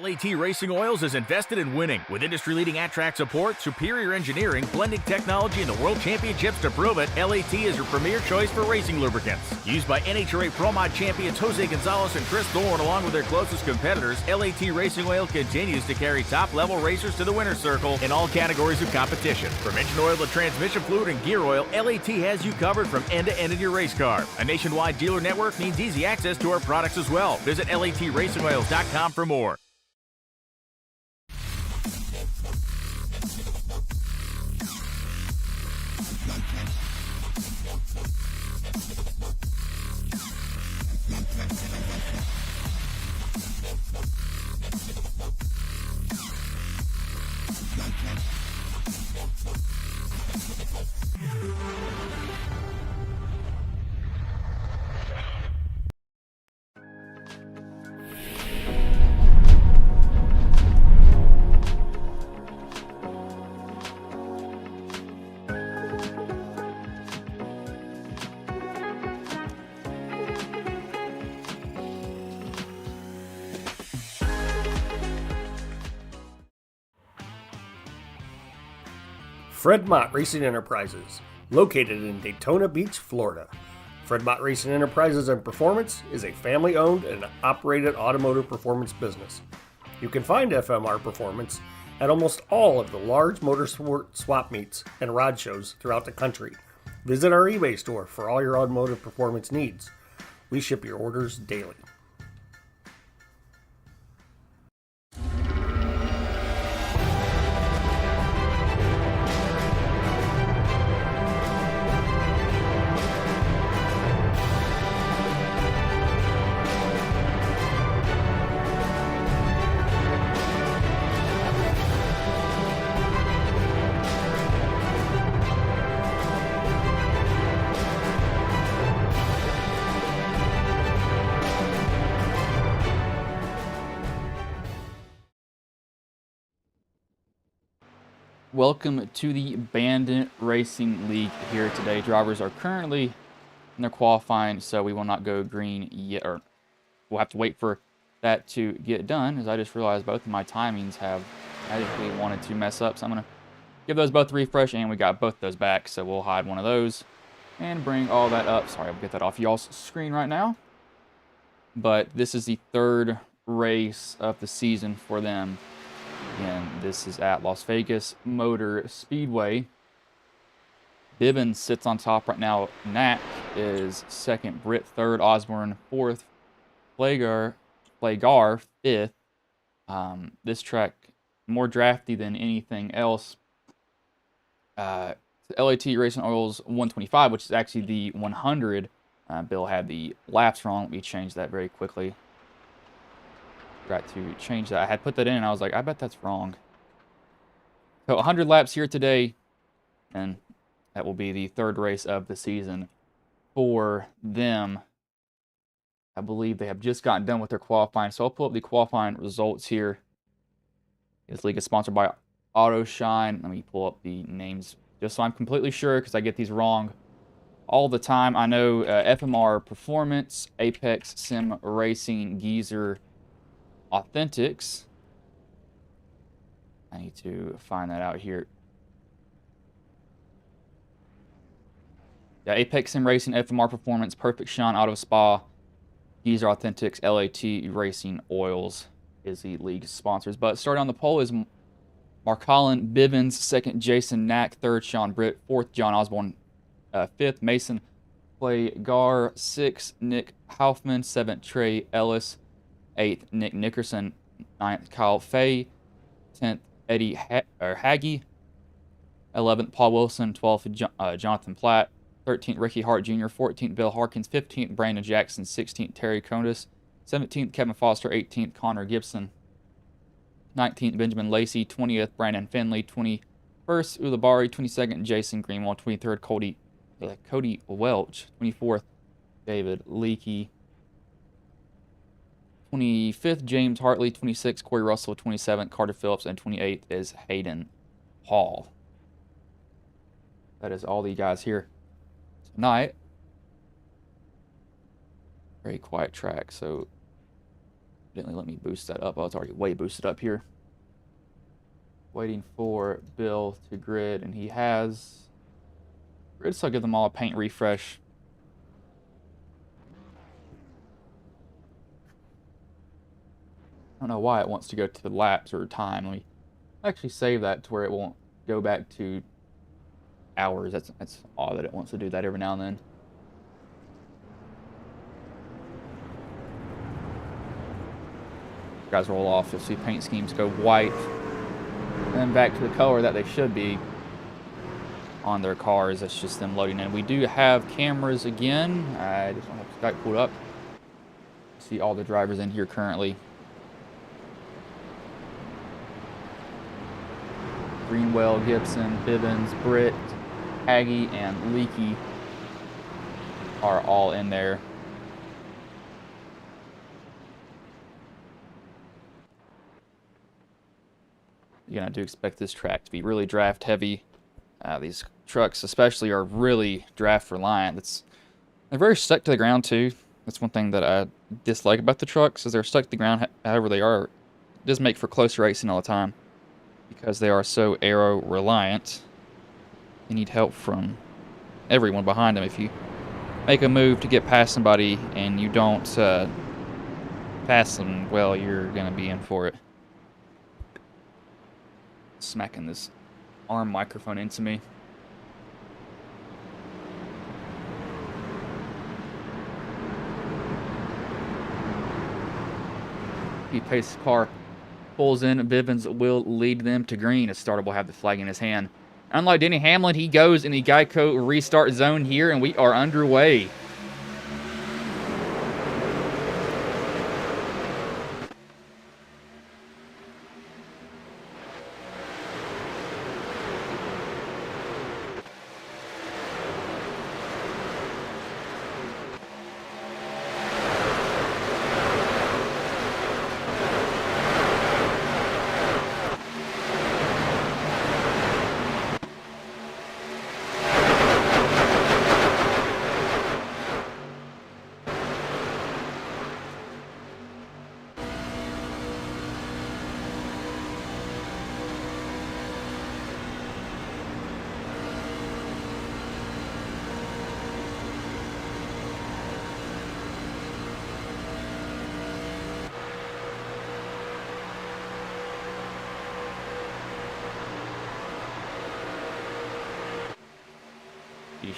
Lat Racing Oils is invested in winning. With industry-leading at-track support, superior engineering, blending technology, and the World Championships to prove it, Lat is your premier choice for racing lubricants. Used by NHRA Pro Mod champions Jose Gonzalez and Chris Thorne, along with their closest competitors, Lat Racing Oil continues to carry top-level racers to the winner's circle in all categories of competition. From engine oil to transmission fluid and gear oil, Lat has you covered from end to end in your race car. A nationwide dealer network means easy access to our products as well. Visit LATRacingOils.com for more. Fred Mott Racing Enterprises, located in Daytona Beach, Florida. Fred Mott Racing Enterprises and Performance is a family-owned and operated automotive performance business. You can find FMR Performance at almost all of the large motorsport swap meets and rod shows throughout the country. Visit our eBay store for all your automotive performance needs. We ship your orders daily. Welcome to the Bandit Racing League here today. Drivers are currently in their qualifying, so we will not go green yet, or we'll have to wait for that to get done, as I just realized both of my timings have magically wanted to mess up. So I'm going to give those both a refresh, and we got both those back, so we'll hide one of those and bring all that up. Sorry, I'll get that off y'all's screen right now. But this is the third race of the season for them. Again, this is at Las Vegas Motor Speedway. Bivens sits on top right now. Knack is second. Britt third. Osborne fourth. Flagar fifth. This track more drafty than anything else. Lat Racing Oils 125, which is actually the 100. Bill had the laps wrong. Let me change that very quickly. Got to change that. I had put that in and I was like, I bet that's wrong. So 100 laps here today, and that will be the third race of the season for them. I believe they have just gotten done with their qualifying, so I'll pull up the qualifying results here. This league is sponsored by AutoShine. Let me pull up the names just so I'm completely sure, because I get these wrong all the time. I know FMR Performance, Apex Sim Racing, Geezer Authentics. I need to find that out here. Yeah, Apex Sim Racing, FMR Performance, Perfect Shine Auto Spa, Geezer Authentics, LAT Racing Oils is the league sponsors. But starting on the pole is Marcolin Bivens, second Jason Knack, third Sean Britt, fourth John Osborne, fifth Mason Flagar, sixth Nick Hoffman, seventh Trey Ellis, 8th, Nick Nickerson. 9th, Kyle Fay. 10th, Eddie Haggy. 11th, Paul Wilson. 12th, Jonathan Platt. 13th, Ricky Hart Jr. 14th, Bill Harkins. 15th, Brandon Jackson. 16th, Terry Conus. 17th, Kevin Foster. 18th, Connor Gibson. 19th, Benjamin Lacey. 20th, Brandon Finley. 21st, Ulabari. 22nd, Jason Greenwald. 23rd, Cody Welch. 24th, David Leakey. 25th, James Hartley. 26th, Corey Russell. 27th, Carter Phillips. And 28th is Hayden Hall. That is all the guys here tonight. Very quiet track, so Didn't let me boost that up. I was already way boosted up here. Waiting for Bill to grid, and he has grid, so I'll give them all a paint refresh. I don't know why it wants to go to the laps or time. Let me actually save that to where it won't go back to hours. That's odd that it wants to do that every now and then. Guys roll off, you'll see paint schemes go white and then back to the color that they should be on their cars. That's just them loading in. We do have cameras again. I just don't have Skype pulled up. See all the drivers in here currently. Greenwell, Gibson, Bivens, Britt, Aggie, and Leakey are all in there. Again, I do expect this track to be really draft heavy. These trucks especially are really draft reliant. They're very stuck to the ground too. That's one thing that I dislike about the trucks, is they're stuck to the ground however they are. It does make for close racing all the time because they are so aero reliant. They need help from everyone behind them. If you make a move to get past somebody and you don't pass them, well, you're gonna be in for it. Smacking this arm microphone into me. He paces the car, pulls in. Bivens will lead them to green as Starter will have the flag in his hand. Unlike Denny Hamlin, he goes in the Geico restart zone here, and we are underway.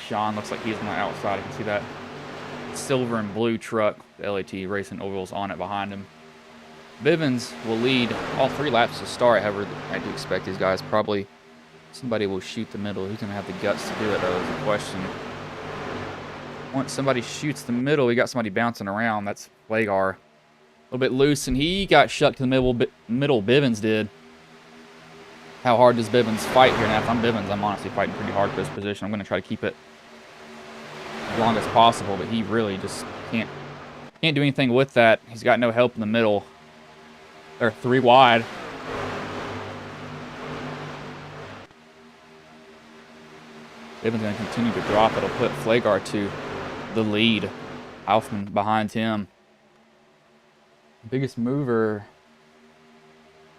Sean looks like he's on the outside. You can see that silver and blue truck, the Lat Racing Oils on it behind him. Bivens will lead all 3 laps to start. However, I do expect these guys probably somebody will shoot the middle. Who's going to have the guts to do it, though, is the question. Once somebody shoots the middle, we got somebody bouncing around. That's Flagar. A little bit loose, and he got shucked to the middle. Bivens did. How hard does Bivens fight here? Now, if I'm Bivens, I'm honestly fighting pretty hard for this position. I'm going to try to keep it as long as possible, but he really just can't do anything with that. He's got no help in the middle. They're 3 wide. Bivens going to continue to drop. It'll put Flagar to the lead. Alfman behind him. Biggest mover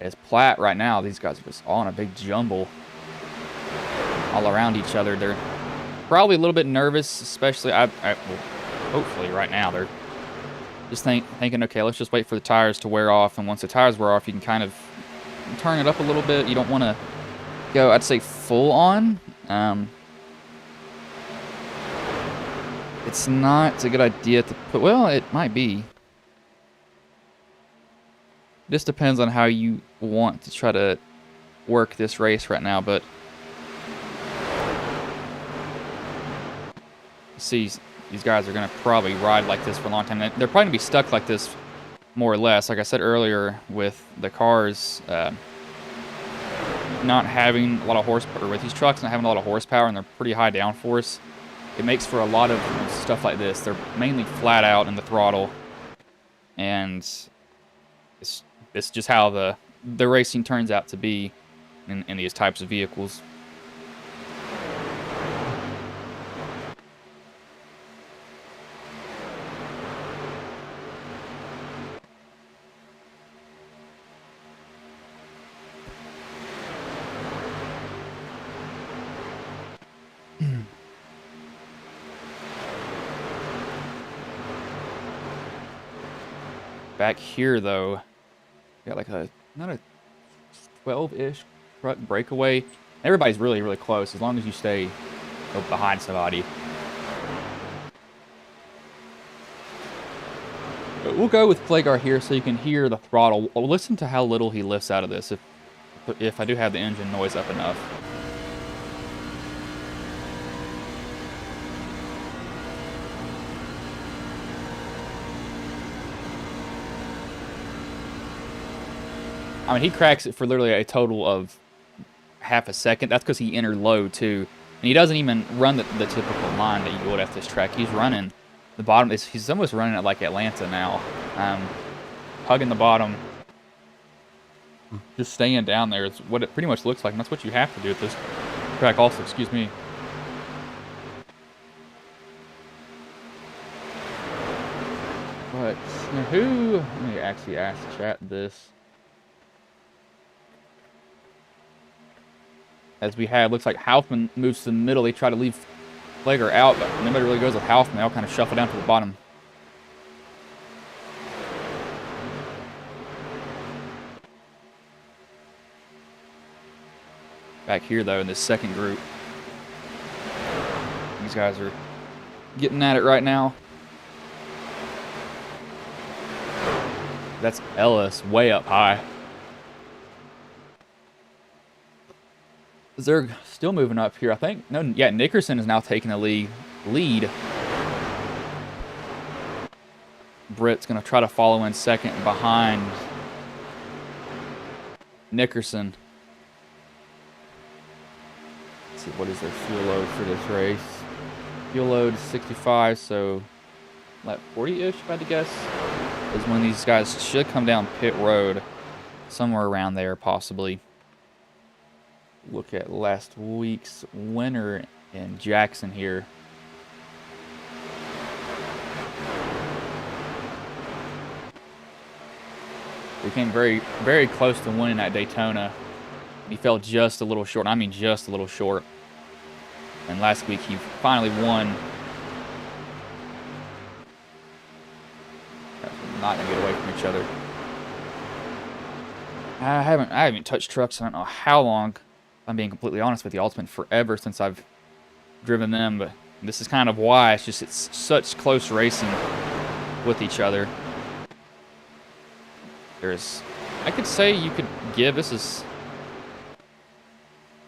is Platt right now. These guys are just all in a big jumble all around each other. They're probably a little bit nervous, especially well, hopefully right now they're just thinking, okay, let's just wait for the tires to wear off, and once the tires wear off, you can kind of turn it up a little bit. You don't want to go, I'd say, full on. It's not a good idea to put, well, it might be. This depends on how you want to try to work this race right now, but see, these guys are going to probably ride like this for a long time. They're probably going to be stuck like this more or less. Like I said earlier, with the cars not having a lot of horsepower, with these trucks not having a lot of horsepower and they're pretty high downforce, it makes for a lot of stuff like this. They're mainly flat out in the throttle, and it's just how the racing turns out to be in these types of vehicles. Back here, though, got like not a 12-ish truck breakaway. Everybody's really, really close as long as you stay behind somebody. But we'll go with Plagar here so you can hear the throttle. Well, listen to how little he lifts out of this if I do have the engine noise up enough. I mean, he cracks it for literally a total of half a second. That's because he entered low, too. And he doesn't even run the typical line that you would at this track. He's running the bottom. He's almost running it like Atlanta now. Hugging the bottom. Just staying down there is what it pretty much looks like. And that's what you have to do at this track also. Excuse me. But let me actually ask chat this. As we had, looks like Haufman moves to the middle. They try to leave Plagar out, but nobody really goes with Haufman. They all kind of shuffle down to the bottom. Back here, though, in this second group, these guys are getting at it right now. That's Ellis way up high. They're still moving up here, I think. No, yeah, Nickerson is now taking the lead. Britt's going to try to follow in second behind Nickerson. Let's see, what is their fuel load for this race? Fuel load is 65, so lap 40-ish, if I had to guess, is when these guys should come down pit road. Somewhere around there, possibly. Look at last week's winner in Jackson here. He came very, very close to winning at Daytona. He fell just a little short. I mean, just a little short. And last week he finally won. Not gonna get away from each other. I haven't touched trucks. I don't know how long. I'm being completely honest with you. It's been forever since I've driven them, but this is kind of why. It's such close racing with each other. I could say you could give, this is,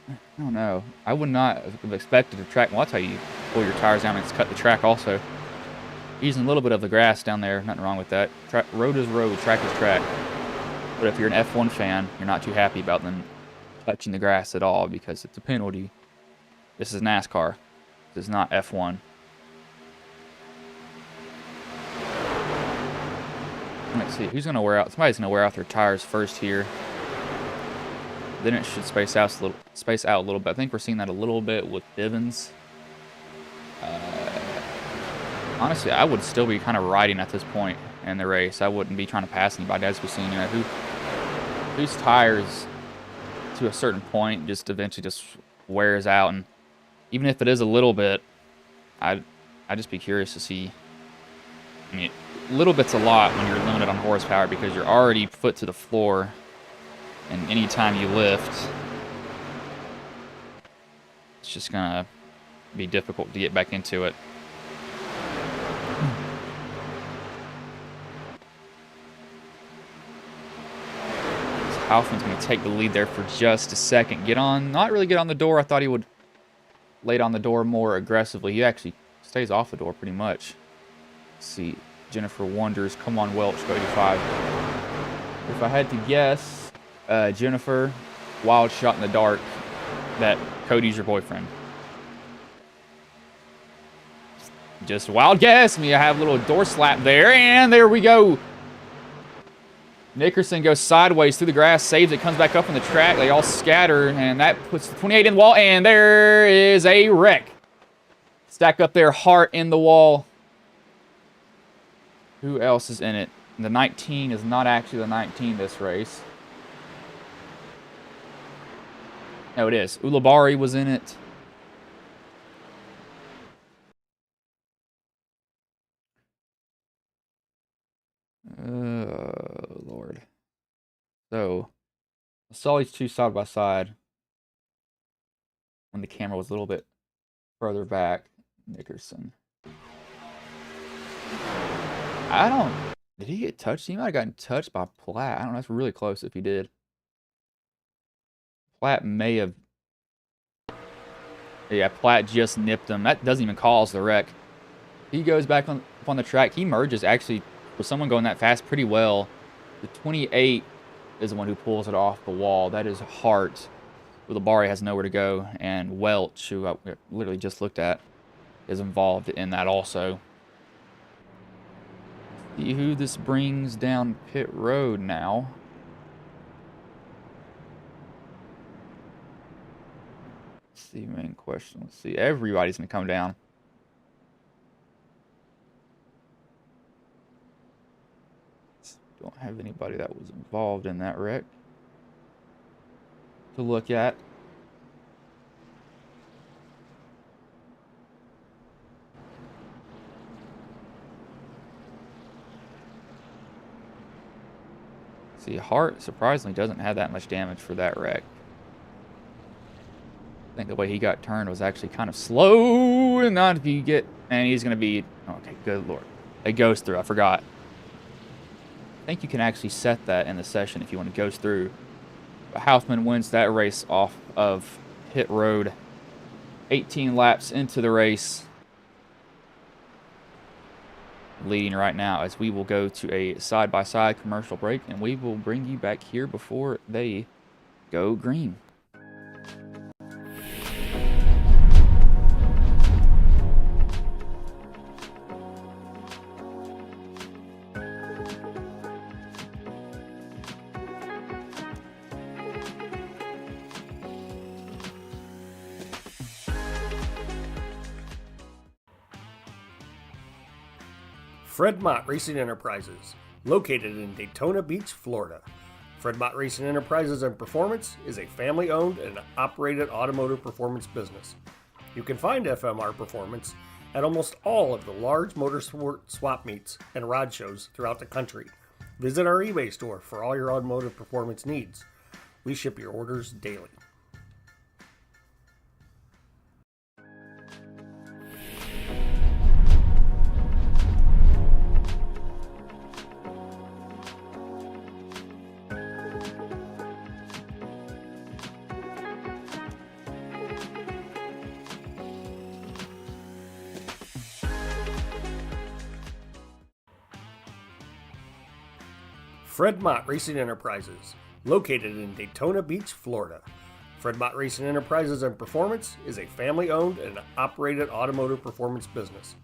I don't know. I would not have expected a track. Well, I'll tell you, pull your tires down and just cut the track also. Using a little bit of the grass down there, nothing wrong with that. Road is road, track is track. But if you're an F1 fan, you're not too happy about them touching the grass at all because it's a penalty. This is NASCAR. This is not F1. Let's see, who's going to wear out? Somebody's going to wear out their tires first here. Then it should space out a little bit. I think we're seeing that a little bit with Bivens. Honestly, I would still be kind of riding at this point in the race. I wouldn't be trying to pass anybody. As we've seen, you know, whose tires to a certain point just eventually just wears out, and even if it is a little bit, I'd just be curious to see. I mean, a little bit's a lot when you're limited on horsepower because you're already foot to the floor, and anytime you lift, it's just gonna be difficult to get back into it. Haufman's going to take the lead there for just a second. Not really get on the door. I thought he would lay on the door more aggressively. He actually stays off the door pretty much. Let's see. Jennifer Wonders. Come on, Welch. Go 85. If I had to guess, Jennifer, wild shot in the dark, that Cody's your boyfriend. Just a wild guess. I have a little door slap there, and there we go. Nickerson goes sideways through the grass, saves it, comes back up on the track. They all scatter, and that puts the 28 in the wall, and there is a wreck. Stack up there, Hart in the wall. Who else is in it? The 19 is not actually the 19 this race. No, it is. Ulibarri was in it. Lord. So, I saw these two side by side when the camera was a little bit further back. Nickerson. I don't... Did he get touched? He might have gotten touched by Platt. I don't know. That's really close if he did. Platt may have... Yeah, Platt just nipped him. That doesn't even cause the wreck. He goes back on the track. He merges, actually, with someone going that fast pretty well. The 28 is the one who pulls it off the wall. That is Hart. Ulibarri has nowhere to go. And Welch, who I literally just looked at, is involved in that also. See who this brings down pit road now. Let's see, main question. Let's see. Everybody's going to come down. Don't have anybody that was involved in that wreck to look at. See, Hart surprisingly doesn't have that much damage for that wreck. I think the way he got turned was actually kind of slow, and not if you get, and he's going to be, okay, good Lord. A ghost through, I forgot. I think you can actually set that in the session if you want to ghost through. But Houthman wins that race off of pit road. 18 laps into the race. Leading right now as we will go to a side-by-side commercial break, and we will bring you back here before they go green. Fred Mott Racing Enterprises, located in Daytona Beach, Florida. Fred Mott Racing Enterprises and Performance is a family-owned and operated automotive performance business. You can find FMR Performance at almost all of the large motorsport swap meets and rod shows throughout the country. Visit our eBay store for all your automotive performance needs. We ship your orders daily. Fred Mott Racing Enterprises, located in Daytona Beach, Florida. Fred Mott Racing Enterprises and Performance is a family-owned and operated automotive performance business.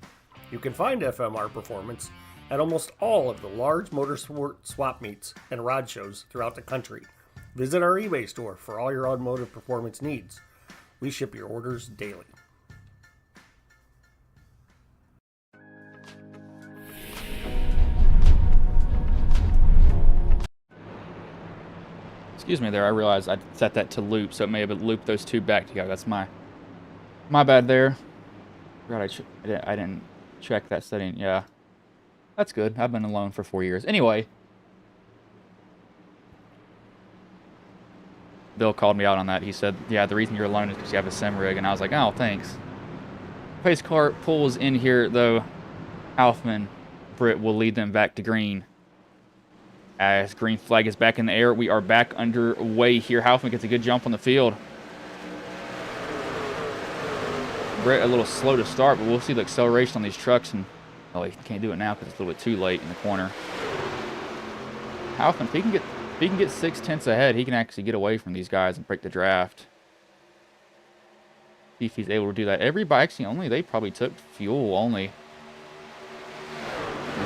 You can find FMR Performance at almost all of the large motorsport swap meets and rod shows throughout the country. Visit our eBay store for all your automotive performance needs. We ship your orders daily. Excuse me there, I realized I set that to loop, so it may have looped those two back together. That's my bad there. God, I didn't check that setting. Yeah, that's good. I've been alone for 4 years. Anyway, Bill called me out on that. He said, yeah, the reason you're alone is because you have a sim rig. And I was like, oh, thanks. Pace car pulls in here, though. Houthman, Britt will lead them back to green. As green flag is back in the air, we are back underway here. Houthman gets a good jump on the field. Britt a little slow to start, but we'll see the acceleration on these trucks. And oh, he can't do it now because it's a little bit too late in the corner. Houthman, if he can get 6/10 ahead, he can actually get away from these guys and break the draft. See if he's able to do that. Everybody, actually, they probably took fuel only.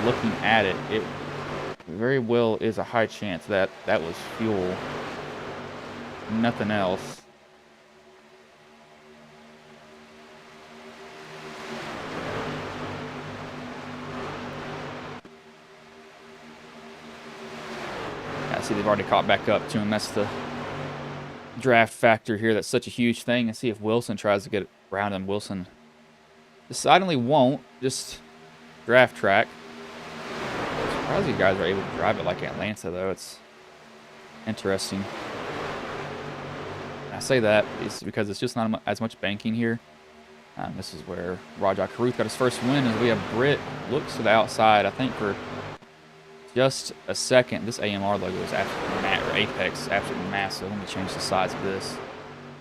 Looking at it, it very well is a high chance that that was fuel. Nothing else. I see they've already caught back up to him. That's the draft factor here. That's such a huge thing. And see if Wilson tries to get around him. Wilson decidedly won't. Just draft track. surprised you guys are able to drive it like Atlanta, though. It's interesting. I say that is because it's just not as much banking here. This is where Rajah Caruth got his first win, as we have Britt looks to the outside, I think, for just a second. This AMR logo is absolutely, or Apex, absolutely massive. Let me change the size of this.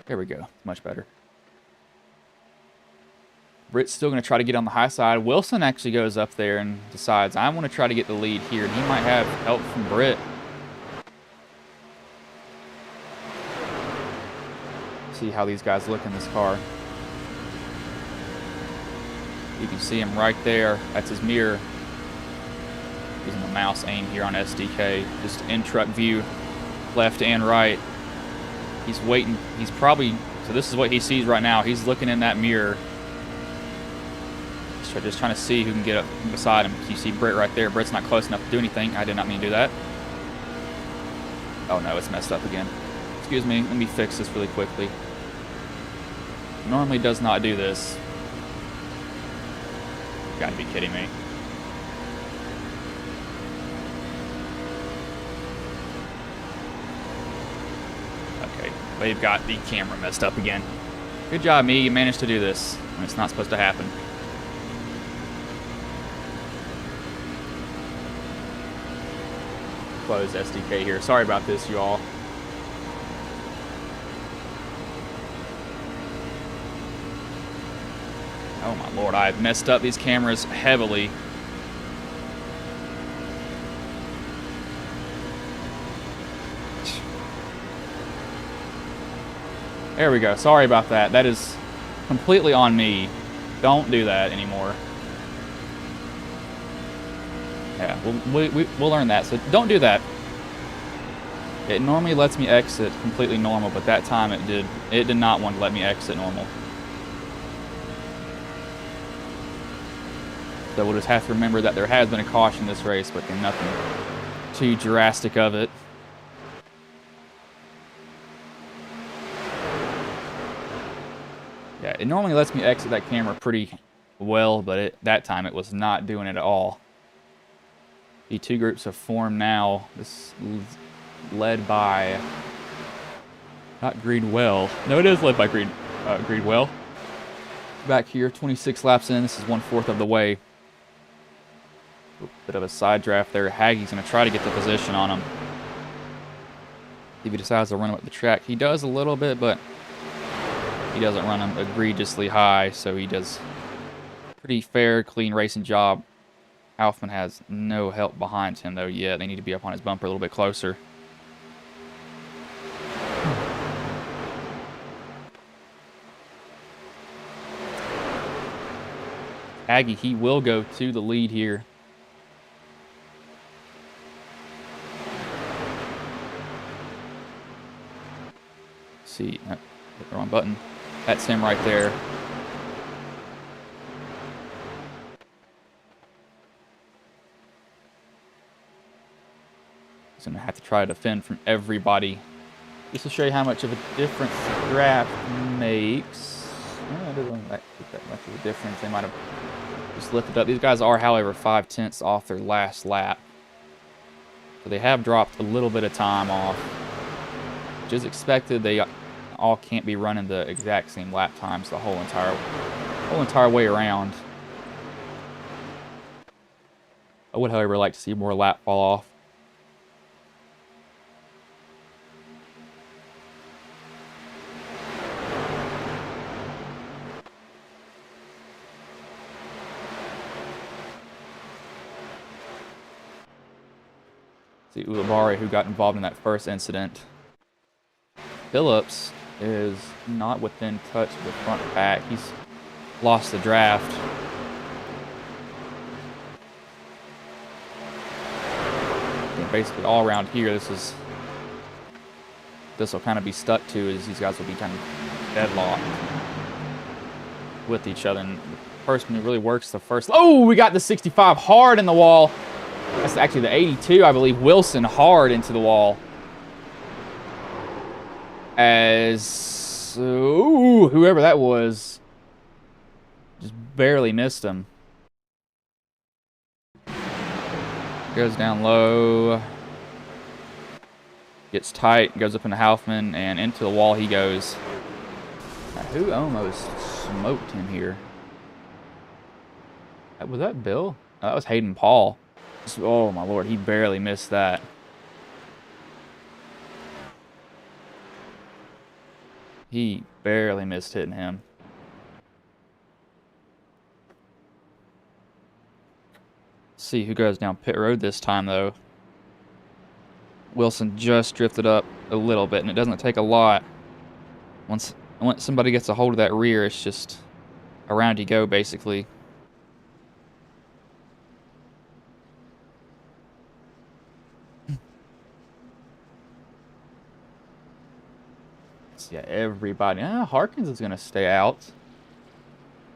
There we go. Much better. Britt's still going to try to get on the high side. Wilson actually goes up there and decides, I want to try to get the lead here. And he might have help from Britt. See how these guys look in this car. You can see him right there. That's his mirror. Using the mouse aim here on SDK. Just in-truck view, left and right. He's waiting. He's probably, so this is what he sees right now. He's looking in that mirror. Just trying to see who can get up beside him. You see Britt right there. Britt's not close enough to do anything. I did not mean to do that. Oh no, it's messed up again. Excuse me, let me fix this really quickly. Normally does not do this. You gotta be kidding me. Okay, they've got the camera messed up again. Good job, me. You managed to do this. And it's not supposed to happen. Close SDK here. Sorry about this, you all. Oh my lord, I have messed up these cameras heavily. There we go. Sorry about that. That is completely on me. Don't do that anymore. Yeah, we'll learn that, so don't do that. It normally lets me exit completely normal, but that time it did not want to let me exit normal. So we'll just have to remember that there has been a caution in this race, but nothing too drastic of it. Yeah, it normally lets me exit that camera pretty well, but that time it was not doing it at all. The two groups have formed now. This is led by, not Greenwell. No, it is led by Greenwell. Back here, 26 laps in. This is 1/4 of the way. Bit of a side draft there. Haggie's going to try to get the position on him. If he decides to run him up the track, he does a little bit, but he doesn't run him egregiously high, so he does a pretty fair, clean racing job. Alfman has no help behind him, though, yet. They need to be up on his bumper a little bit closer. Aggie, he will go to the lead here. See, hit the wrong button. That's him right there. He's going to have to try to defend from everybody. Just to show you how much of a difference the draft makes. Well, it doesn't make that much of a difference. They might have just lifted up. These guys are, however, 5/10 off their last lap. So they have dropped a little bit of time off, which is expected. They all can't be running the exact same lap times the whole entire way around. I would, however, like to see more lap fall off. See Ulibarri, who got involved in that first incident. Phillips is not within touch with front pack. He's lost the draft. And basically all around here, this will kind of be stuck to, as these guys will be kind of deadlocked with each other. And the person who really works the first, oh, we got the 65 hard in the wall. That's actually the 82, I believe. Wilson hard into the wall. As ooh, whoever that was just barely missed him. Goes down low. Gets tight, goes up into Halfman, and into the wall he goes. Who almost smoked him here? Was that Bill? Oh, that was Hayden Paul. Oh my lord, he barely missed that. He barely missed hitting him. See who goes down pit road this time, though. Wilson just drifted up a little bit, and it doesn't take a lot. Once somebody gets a hold of that rear, it's just around you go, basically. Yeah, everybody. Harkins is going to stay out.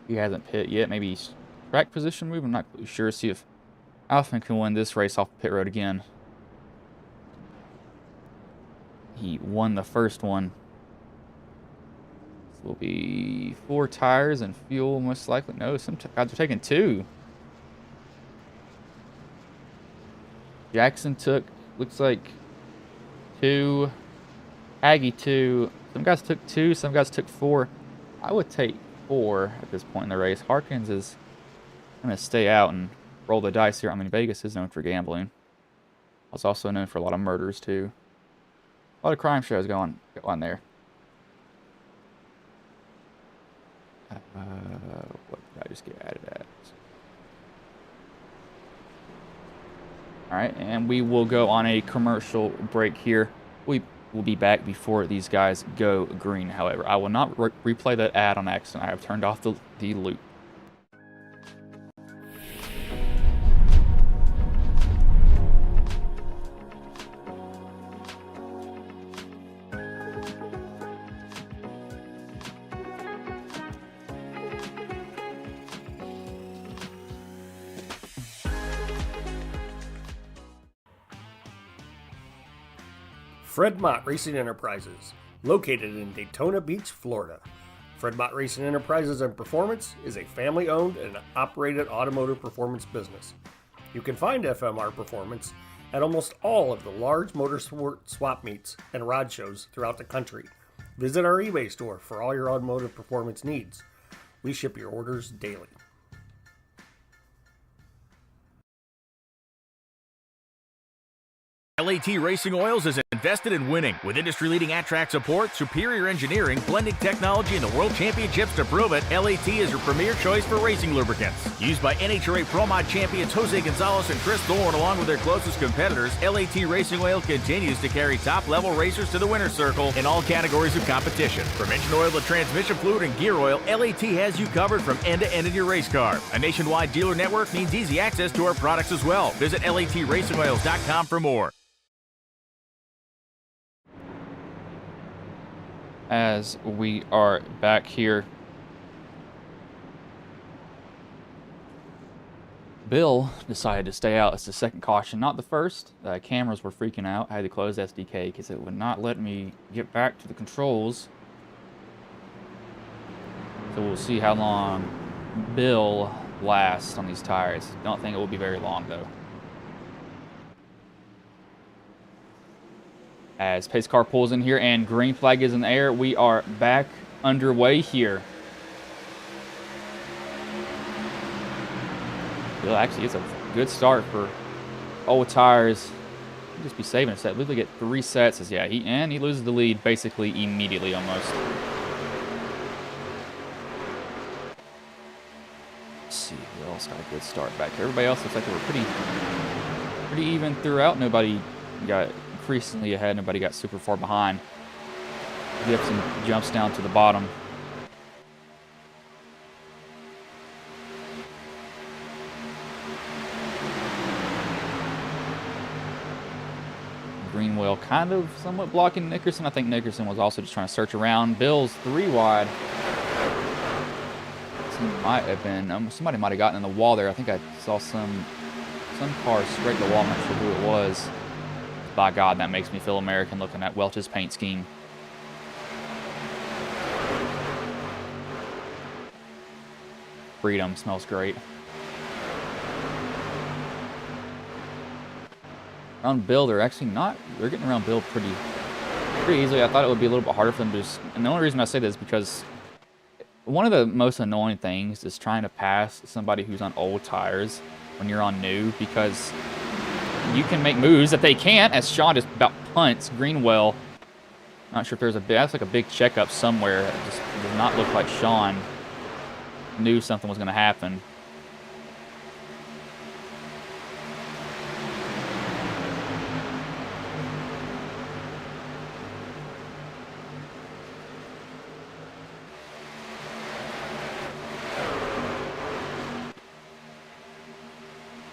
He hasn't pit yet. Maybe he's track position move. I'm not really sure. See if Alphen can win this race off pit road again. He won the first one. This will be 4 tires and fuel, most likely. No, some guys are taking 2. Jackson took, looks like 2. Aggie 2. Some guys took 2, some guys took 4. I would take 4 at this point in the race. Harkins is going to stay out and roll the dice here. I mean, Vegas is known for gambling. It's also known for a lot of murders, too. A lot of crime shows going on there. What did I just get added at? Alright, and we will go on a commercial break here. We will be back before these guys go green, however. I will not replay that ad on accident. I have turned off the loop. Fred Mott Racing Enterprises, located in Daytona Beach, Florida. Fred Mott Racing Enterprises and Performance is a family-owned and operated automotive performance business. You can find FMR Performance at almost all of the large motorsport swap meets and rod shows throughout the country. Visit our eBay store for all your automotive performance needs. We ship your orders daily. Lat Racing Oils is invested in winning. With industry-leading at-track support, superior engineering, blending technology, and the World Championships to prove it, LAT is your premier choice for racing lubricants. Used by NHRA Pro Mod champions Jose Gonzalez and Chris Thorne along with their closest competitors, LAT Racing Oil continues to carry top-level racers to the winner's circle in all categories of competition. From engine oil to transmission fluid and gear oil, LAT has you covered from end to end in your race car. A nationwide dealer network means easy access to our products as well. Visit LATRacingOils.com for more. As we are back here, Bill decided to stay out. It's the second caution, not the first. The cameras were freaking out. I had to close SDK because it would not let me get back to the controls. So we'll see how long Bill lasts on these tires. Don't think it will be very long, though. As pace car pulls in here and green flag is in the air, we are back underway here. Well, actually, it's a good start for old tires. He'll just be saving a set. Literally get 3 sets. As, yeah, he loses the lead basically immediately almost. Let's see who else got a good start back here. Everybody else looks like they were pretty even throughout. Nobody got increasingly ahead. Nobody got super far behind. Gibson jumps down to the bottom. Greenwell kind of somewhat blocking Nickerson. I think Nickerson was also just trying to search around. Bill's 3 wide. Might have been somebody might have gotten in the wall there. I think I saw some car scrape the wall. I'm not sure who it was. By God, that makes me feel American looking at Welch's paint scheme. Freedom smells great. Around Bill, they're actually not. They're getting around Bill pretty easily. I thought it would be a little bit harder for them to just. And the only reason I say this is because one of the most annoying things is trying to pass somebody who's on old tires when you're on new, because you can make moves that they can't, as Sean just about punts Greenwell. Not sure if there's that's like a big checkup somewhere. It just does not look like Sean knew something was going to happen.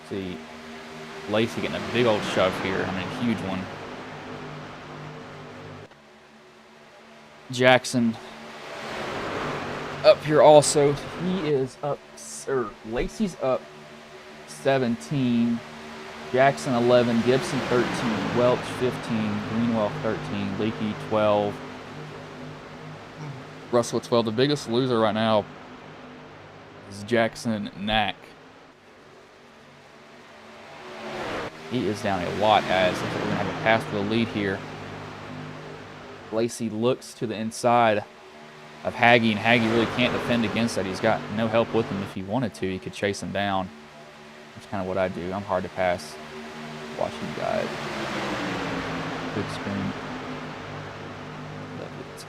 See, Lacey getting a big old shove here. I mean, a huge one. Jackson up here also. He is up, or Lacey's up 17. Jackson 11, Gibson 13, Welch 15, Greenwell 13, Leakey 12, Russell 12. The biggest loser right now is Jackson Knack. He is down a lot, as looks like we're going to have a pass for the lead here. Lacey looks to the inside of Haggy, and Haggy really can't defend against that. He's got no help with him. If he wanted to, he could chase him down. That's kind of what I do. I'm hard to pass. Watching you guys. Good screen.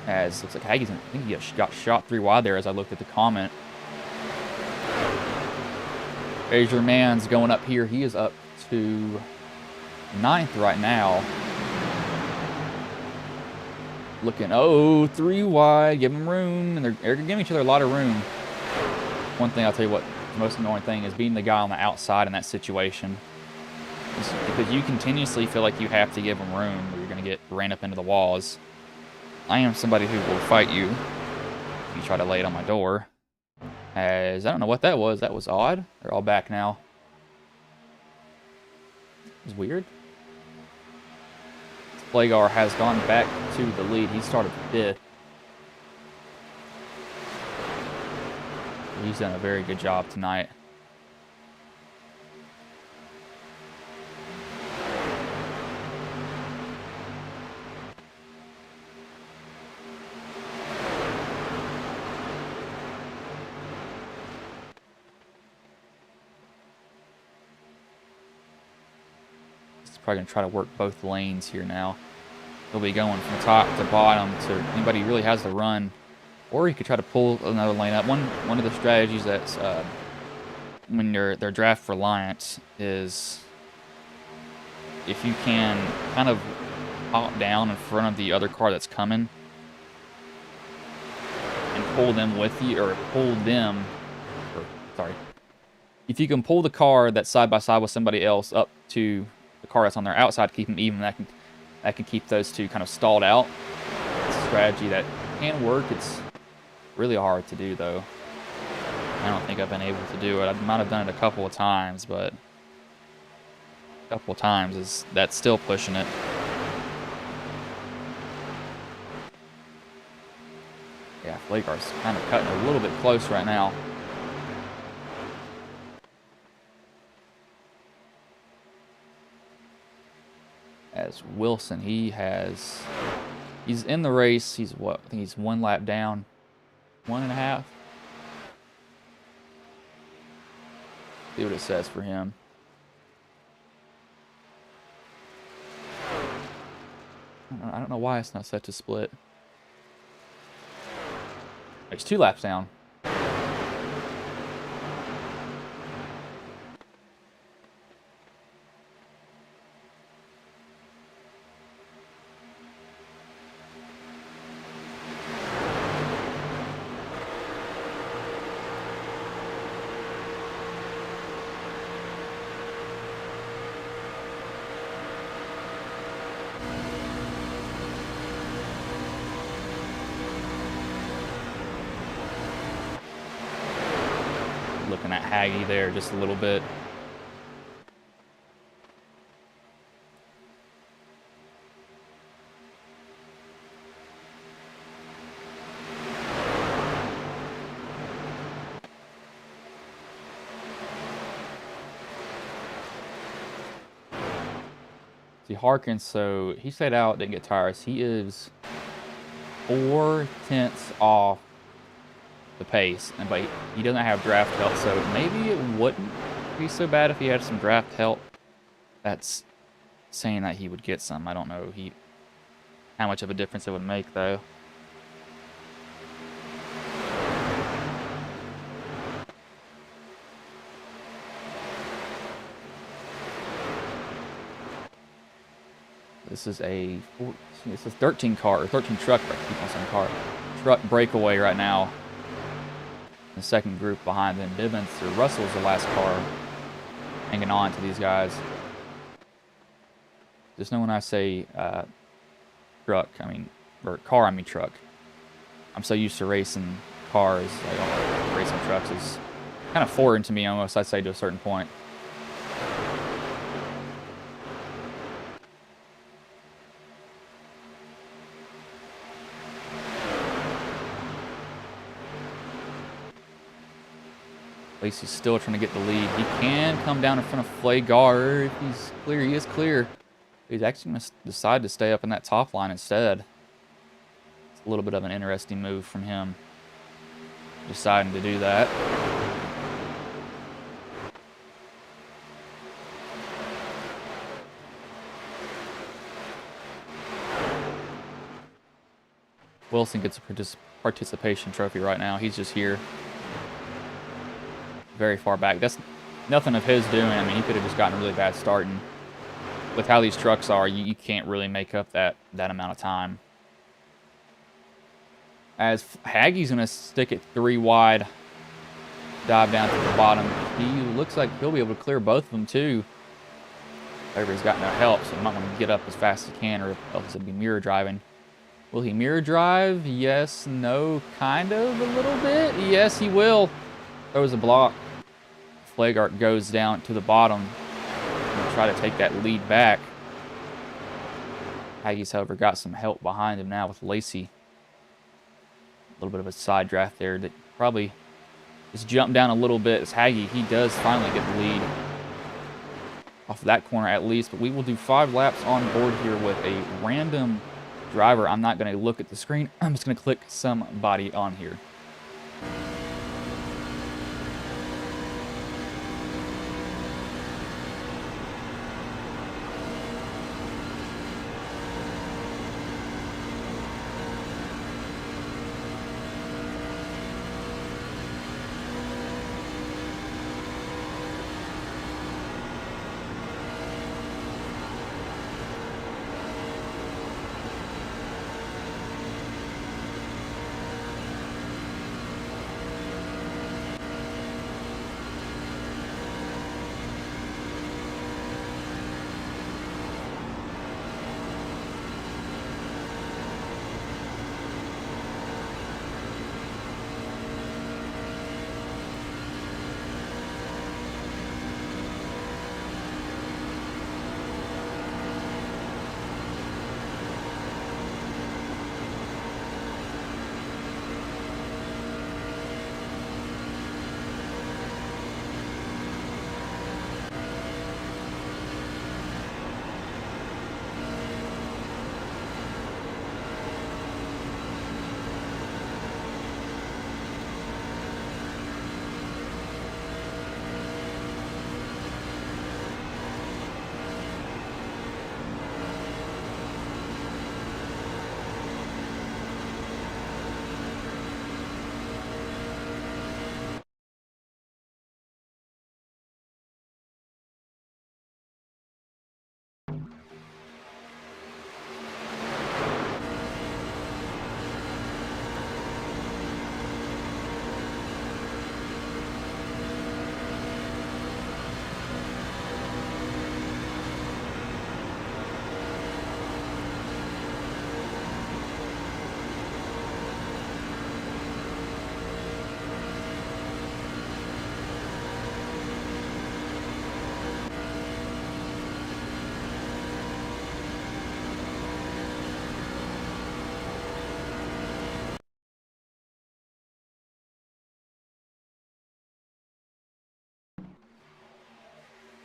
As looks like Haggy's, I think he got shot 3 wide there as I looked at the comment. Azure Man's going up here. He is up to 9th right now. Looking, 3 wide, give them room, and they're giving each other a lot of room. One thing I'll tell you what, the most annoying thing is being the guy on the outside in that situation. It's because you continuously feel like you have to give them room, or you're going to get ran up into the walls. I am somebody who will fight you if you try to lay it on my door. As, I don't know what that was. That was odd. They're all back now. It's weird. Plagar has gone back to the lead. He started 5th. He's done a very good job tonight. Probably gonna try to work both lanes here now. He'll be going from top to bottom to anybody who really has the run, or you could try to pull another lane up. One of the strategies that's when they're draft reliant is if you can kind of hop down in front of the other car that's coming and pull them with you, or pull them, or sorry, if you can pull the car that's side by side with somebody else up to the car that's on their outside, keep them even. That can keep those two kind of stalled out. It's a strategy that can work. It's really hard to do, though. I don't think I've been able to do it. I might have done it a couple of times, but a couple of times that's still pushing it. Yeah, Flagar's kind of cutting a little bit close right now. As Wilson, he's in the race. He's what? I think he's 1 lap down, 1.5. See what it says for him. I don't know why it's not set to split. He's 2 laps down. Looking at Haggy there just a little bit. See, Harkins, so he stayed out, didn't get tires. He is 4/10 off the pace, but he doesn't have draft help, so maybe it wouldn't be so bad if he had some draft help. That's saying that he would get some. I don't know how much of a difference it would make, though. This is a 13 car, or 13 truck, keep on saying car, truck breakaway right now. The second group behind them, Bivens or Russell's the last car hanging on to these guys. Just know when I say truck, I mean, or car, I mean truck. I'm so used to racing cars, like racing trucks is kind of foreign to me almost, I'd say, to a certain point. Lacey's still trying to get the lead. He can come down in front of Flagar if he's clear. He is clear. He's actually going to decide to stay up in that top line instead. It's a little bit of an interesting move from him, deciding to do that. Wilson gets a participation trophy right now. He's just here. Very far back. That's nothing of his doing. I mean, he could have just gotten a really bad start, and with how these trucks are, you can't really make up that amount of time. As Haggie's going to stick it 3 wide, dive down to the bottom. He looks like he'll be able to clear both of them too. However, he's got no help, so he might want to get up as fast as he can, or else it'll be mirror driving. Will he mirror drive? Yes, no, kind of, a little bit. Yes, he will. Throws a block. Flagart goes down to the bottom and try to take that lead back. Haggie's, however, got some help behind him now with Lacey. A little bit of a side draft there that probably just jumped down a little bit as Haggie, he does finally get the lead off of that corner at least. But we will do 5 laps on board here with a random driver. I'm not going to look at the screen. I'm just going to click somebody on here.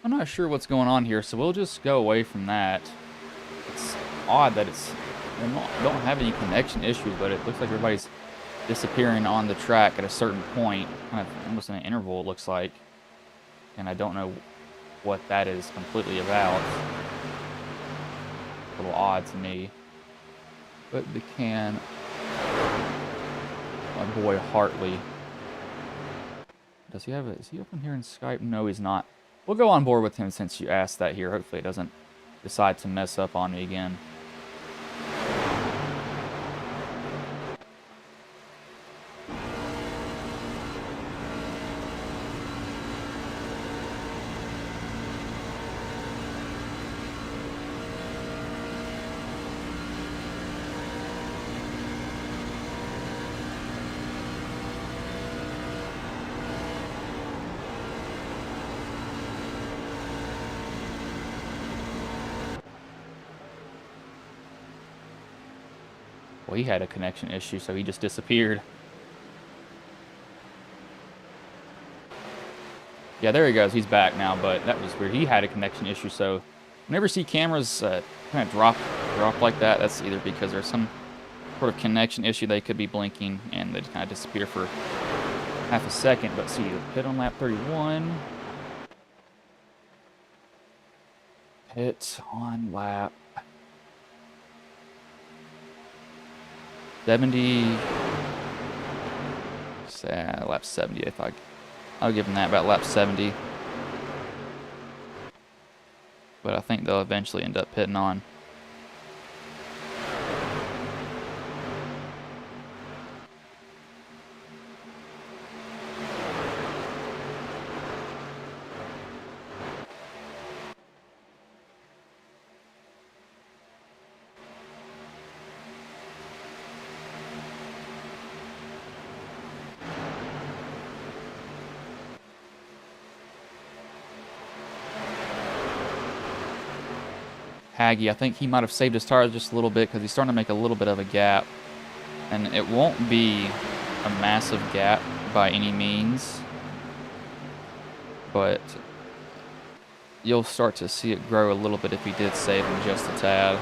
I'm not sure what's going on here, so we'll just go away from that. It's odd that they don't have any connection issues, but it looks like everybody's disappearing on the track at a certain point, kind of almost in an interval, it looks like. And I don't know what that is completely about. A little odd to me. But the can, my boy Hartley. Does he have it? Is he up in here in Skype? No, he's not. We'll go on board with him since you asked that here. Hopefully it doesn't decide to mess up on me again. Well, he had a connection issue, so he just disappeared. Yeah, there he goes. He's back now, but that was weird. He had a connection issue, so whenever you see cameras kind of drop like that, that's either because there's some sort of connection issue. They could be blinking, and they just kind of disappear for half a second. But see, the pit on lap 31. Pit on lap 70. Lap 70, I thought. I'll give them that, about lap 70. But I think they'll eventually end up pitting on. Haggy, I think he might have saved his tires just a little bit because he's starting to make a little bit of a gap. And it won't be a massive gap by any means, but you'll start to see it grow a little bit if he did save him just a tad.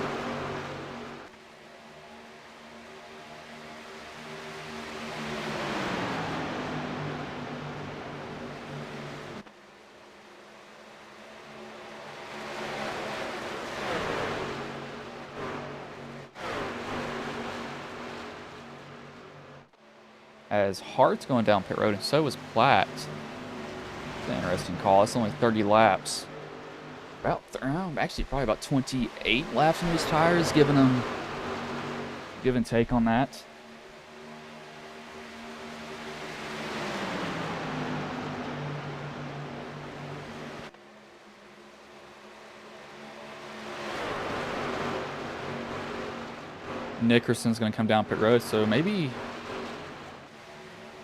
As Hart's going down pit road, and so is Platt. It's an interesting call. It's only 30 laps. Actually, probably about 28 laps on these tires, giving them give and take on that. Nickerson's going to come down pit road, so maybe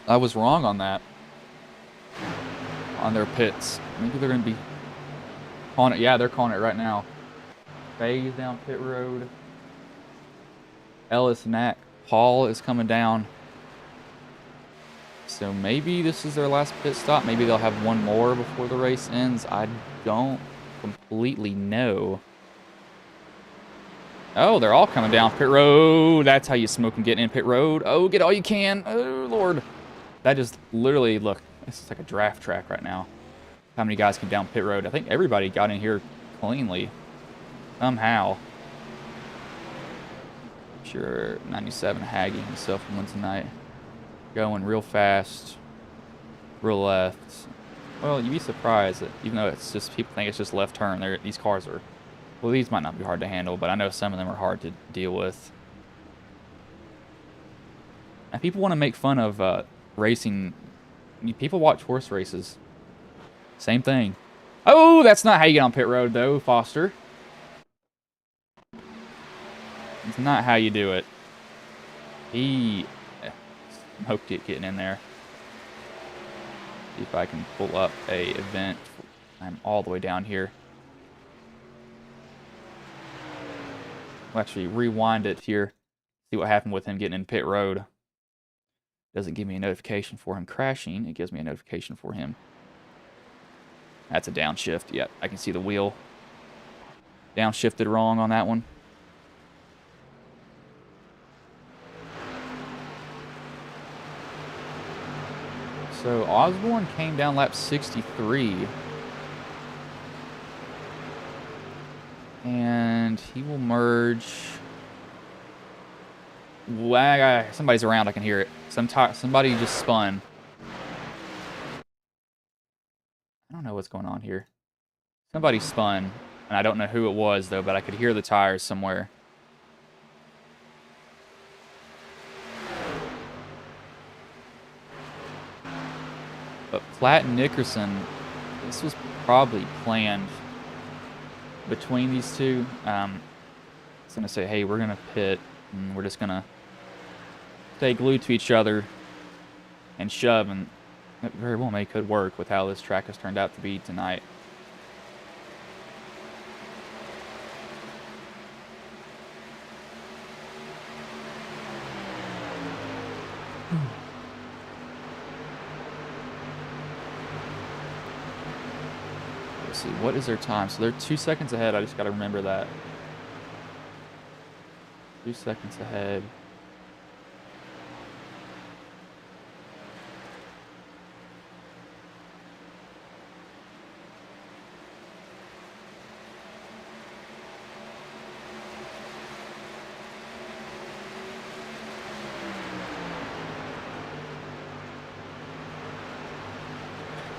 I was wrong on that, on their pits. Maybe they're going to be calling it. Yeah, they're calling it right now. Bayes down pit road. Ellis Knack Paul is coming down. So maybe this is their last pit stop. Maybe they'll have one more before the race ends. I don't completely know. Oh, they're all coming down pit road. That's how you smoke and get in pit road. Oh, get all you can. Oh, Lord. That just literally, look, this is like a draft track right now. How many guys came down pit road? I think everybody got in here cleanly. Somehow. Sure, 97 Haggy himself won tonight. Going real fast. Real left. Well, you'd be surprised that even though it's just, people think it's just left turn, these cars are, well, these might not be hard to handle, but I know some of them are hard to deal with. And people want to make fun of racing. People watch horse races. Same thing. Oh, that's not how you get on pit road, though, Foster. It's not how you do it. He smoked it getting in there. See if I can pull up a event. I'm all the way down here. We'll actually rewind it here. See what happened with him getting in pit road. Doesn't give me a notification for him crashing. It gives me a notification for him. That's a downshift. Yep, I can see the wheel. Downshifted wrong on that one. So Osborne came down lap 63. And he will merge. Somebody's around, I can hear it. Somebody just spun. I don't know what's going on here. Somebody spun, and I don't know who it was, though, but I could hear the tires somewhere. But Platt and Nickerson, this was probably planned between these two. I was going to say, hey, we're going to pit, and we're just going to stay glued to each other and shove, and it very well could work with how this track has turned out to be tonight. Let's see, what is their time? So they're 2 seconds ahead. I just got to remember that. 2 seconds ahead.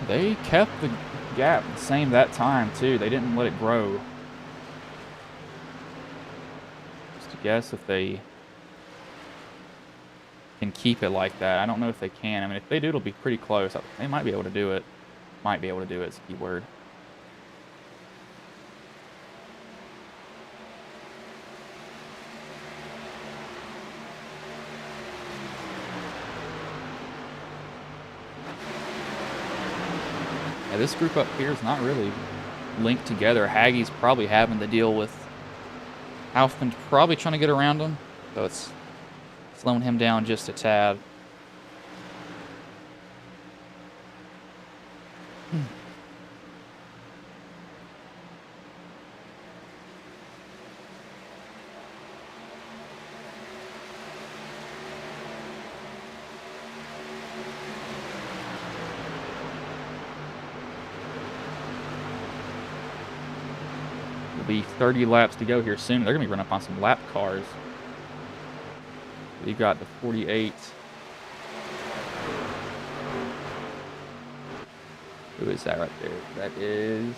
They kept the gap the same that time, too. They didn't let it grow. Just to guess if they can keep it like that. I don't know if they can. I mean, if they do, it'll be pretty close. They might be able to do it. Might be able to do it is a key word. This group up here is not really linked together. Haggie's probably having to deal with Halfman probably trying to get around him, so it's slowing him down just a tad. Be 30 laps to go here soon. They're going to be running up on some lap cars. We've got the 48. Who is that right there? That is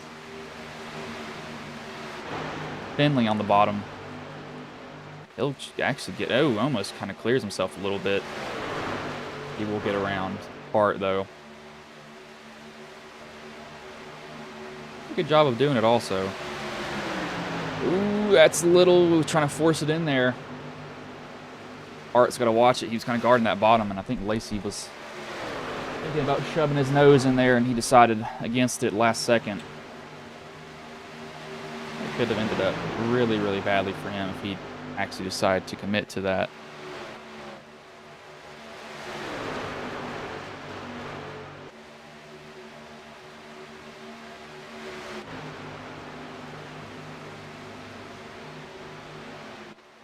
Finley on the bottom. He'll actually get, almost kind of clears himself a little bit. He will get around part, though. Good job of doing it also. Ooh, that's a little trying to force it in there. Art's got to watch it. He was kind of guarding that bottom, and I think Lacey was thinking about shoving his nose in there, and he decided against it last second. It could have ended up really, really badly for him if he actually decided to commit to that.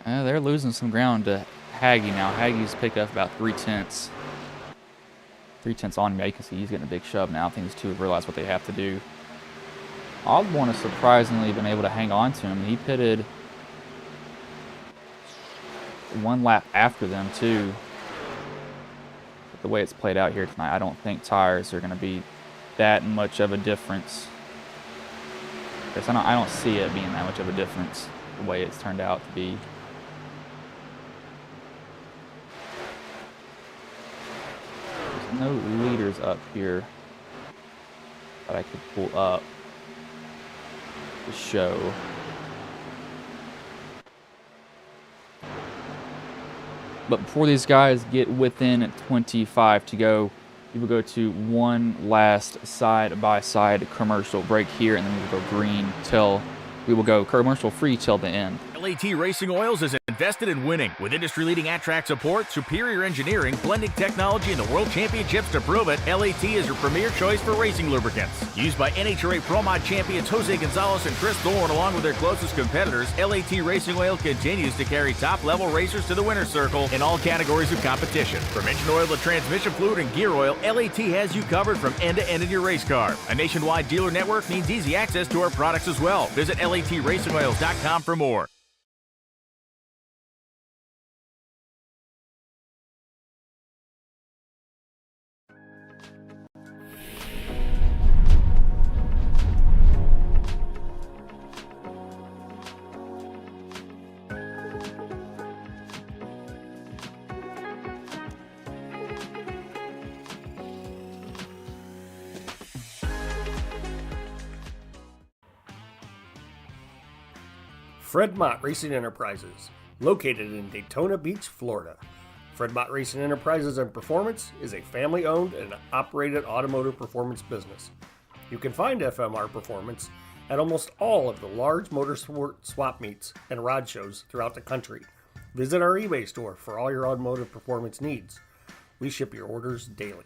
They're losing some ground to Haggie now. Haggie's picked up about 3/10. 3/10 on him. Yeah, you can see he's getting a big shove now. I think these two have realized what they have to do. Osborne has surprisingly been able to hang on to him. He pitted one lap after them, too. But the way it's played out here tonight, I don't think tires are going to be that much of a difference. I don't see it being that much of a difference, the way it's turned out to be. No leaders up here that I could pull up to show. But before these guys get within 25 to go, we will go to one last side-by-side commercial break here, and then we will go green till we will go commercial free till the end. Lat Racing Oils is invested in winning. With industry-leading at-track support, superior engineering, blending technology, and the World Championships to prove it, Lat is your premier choice for racing lubricants. Used by NHRA Pro Mod champions Jose Gonzalez and Chris Thorne along with their closest competitors, Lat Racing Oil continues to carry top-level racers to the winner's circle in all categories of competition. From engine oil to transmission fluid and gear oil, Lat has you covered from end to end in your race car. A nationwide dealer network means easy access to our products as well. Visit LATRacingOils.com for more. Fred Mott Racing Enterprises, located in Daytona Beach, Florida. Fred Mott Racing Enterprises and Performance is a family-owned and operated automotive performance business. You can find FMR Performance at almost all of the large motorsport swap meets and rod shows throughout the country. Visit our eBay store for all your automotive performance needs. We ship your orders daily.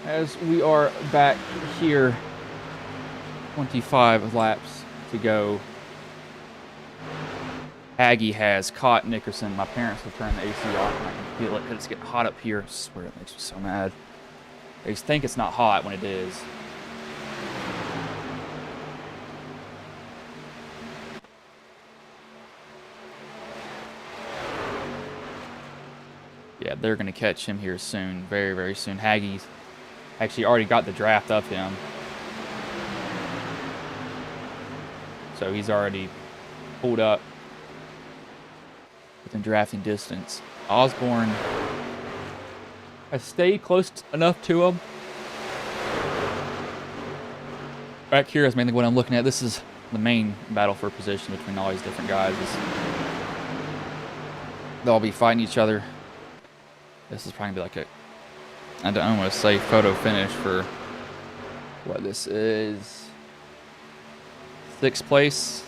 As we are back here, 25 laps to go. Aggie has caught Nickerson. My parents have turned the AC off and I can feel it because it's getting hot up here. I swear it makes me so mad. They just think it's not hot when it is. Yeah, they're going to catch him here soon. Very, very soon. Haggie's actually already got the draft of him. So he's already pulled up within drafting distance. Osborne has stayed close enough to him. Back here is mainly what I'm looking at. This is the main battle for position between all these different guys. They'll all be fighting each other. This is probably like a, I don't want to say photo finish for what this is. 6th place.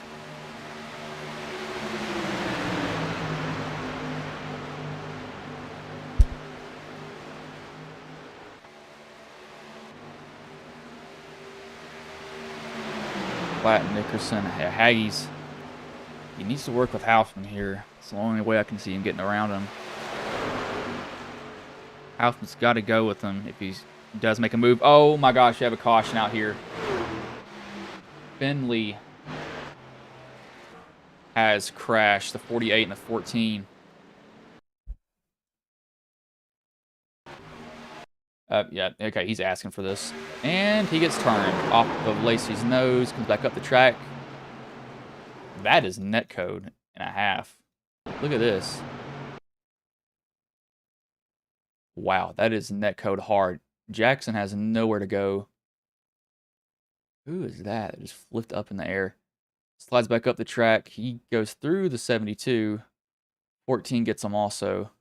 Lat Nickerson, Haggie's. He needs to work with Housman here. It's the only way I can see him getting around him. Housman's got to go with him if he does make a move. Oh my gosh, you have a caution out here. Finley has crashed, the 48 and the 14. Yeah, okay, he's asking for this. And he gets turned off of Lacey's nose, comes back up the track. That is netcode and a half. Look at this. Wow, that is netcode hard. Jackson has nowhere to go. Who is that? It just flipped up in the air. Slides back up the track. He goes through the 72. 14 gets him also.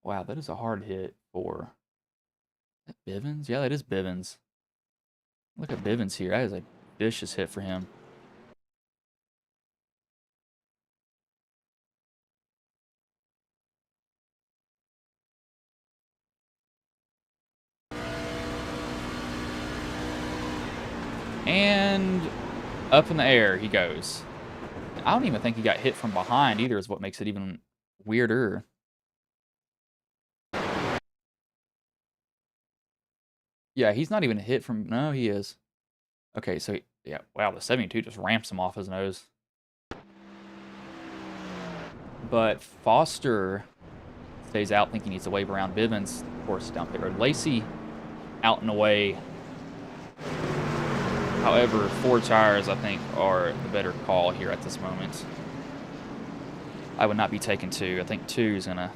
Wow, that is a hard hit for... Is that Bivens? Yeah, that is Bivens. Look at Bivens here. That is a vicious hit for him. And up in the air he goes. I don't even think he got hit from behind either, is what makes it even weirder. Yeah, he's not even hit from... No, he is. Okay, so... Yeah, wow, the 72 just ramps him off his nose. But Foster stays out, thinking he needs to wave around Bivens. Of course, down pit road. Lacey out and away. However, 4 tires, I think, are the better call here at this moment. I would not be taking 2. I think 2 is going to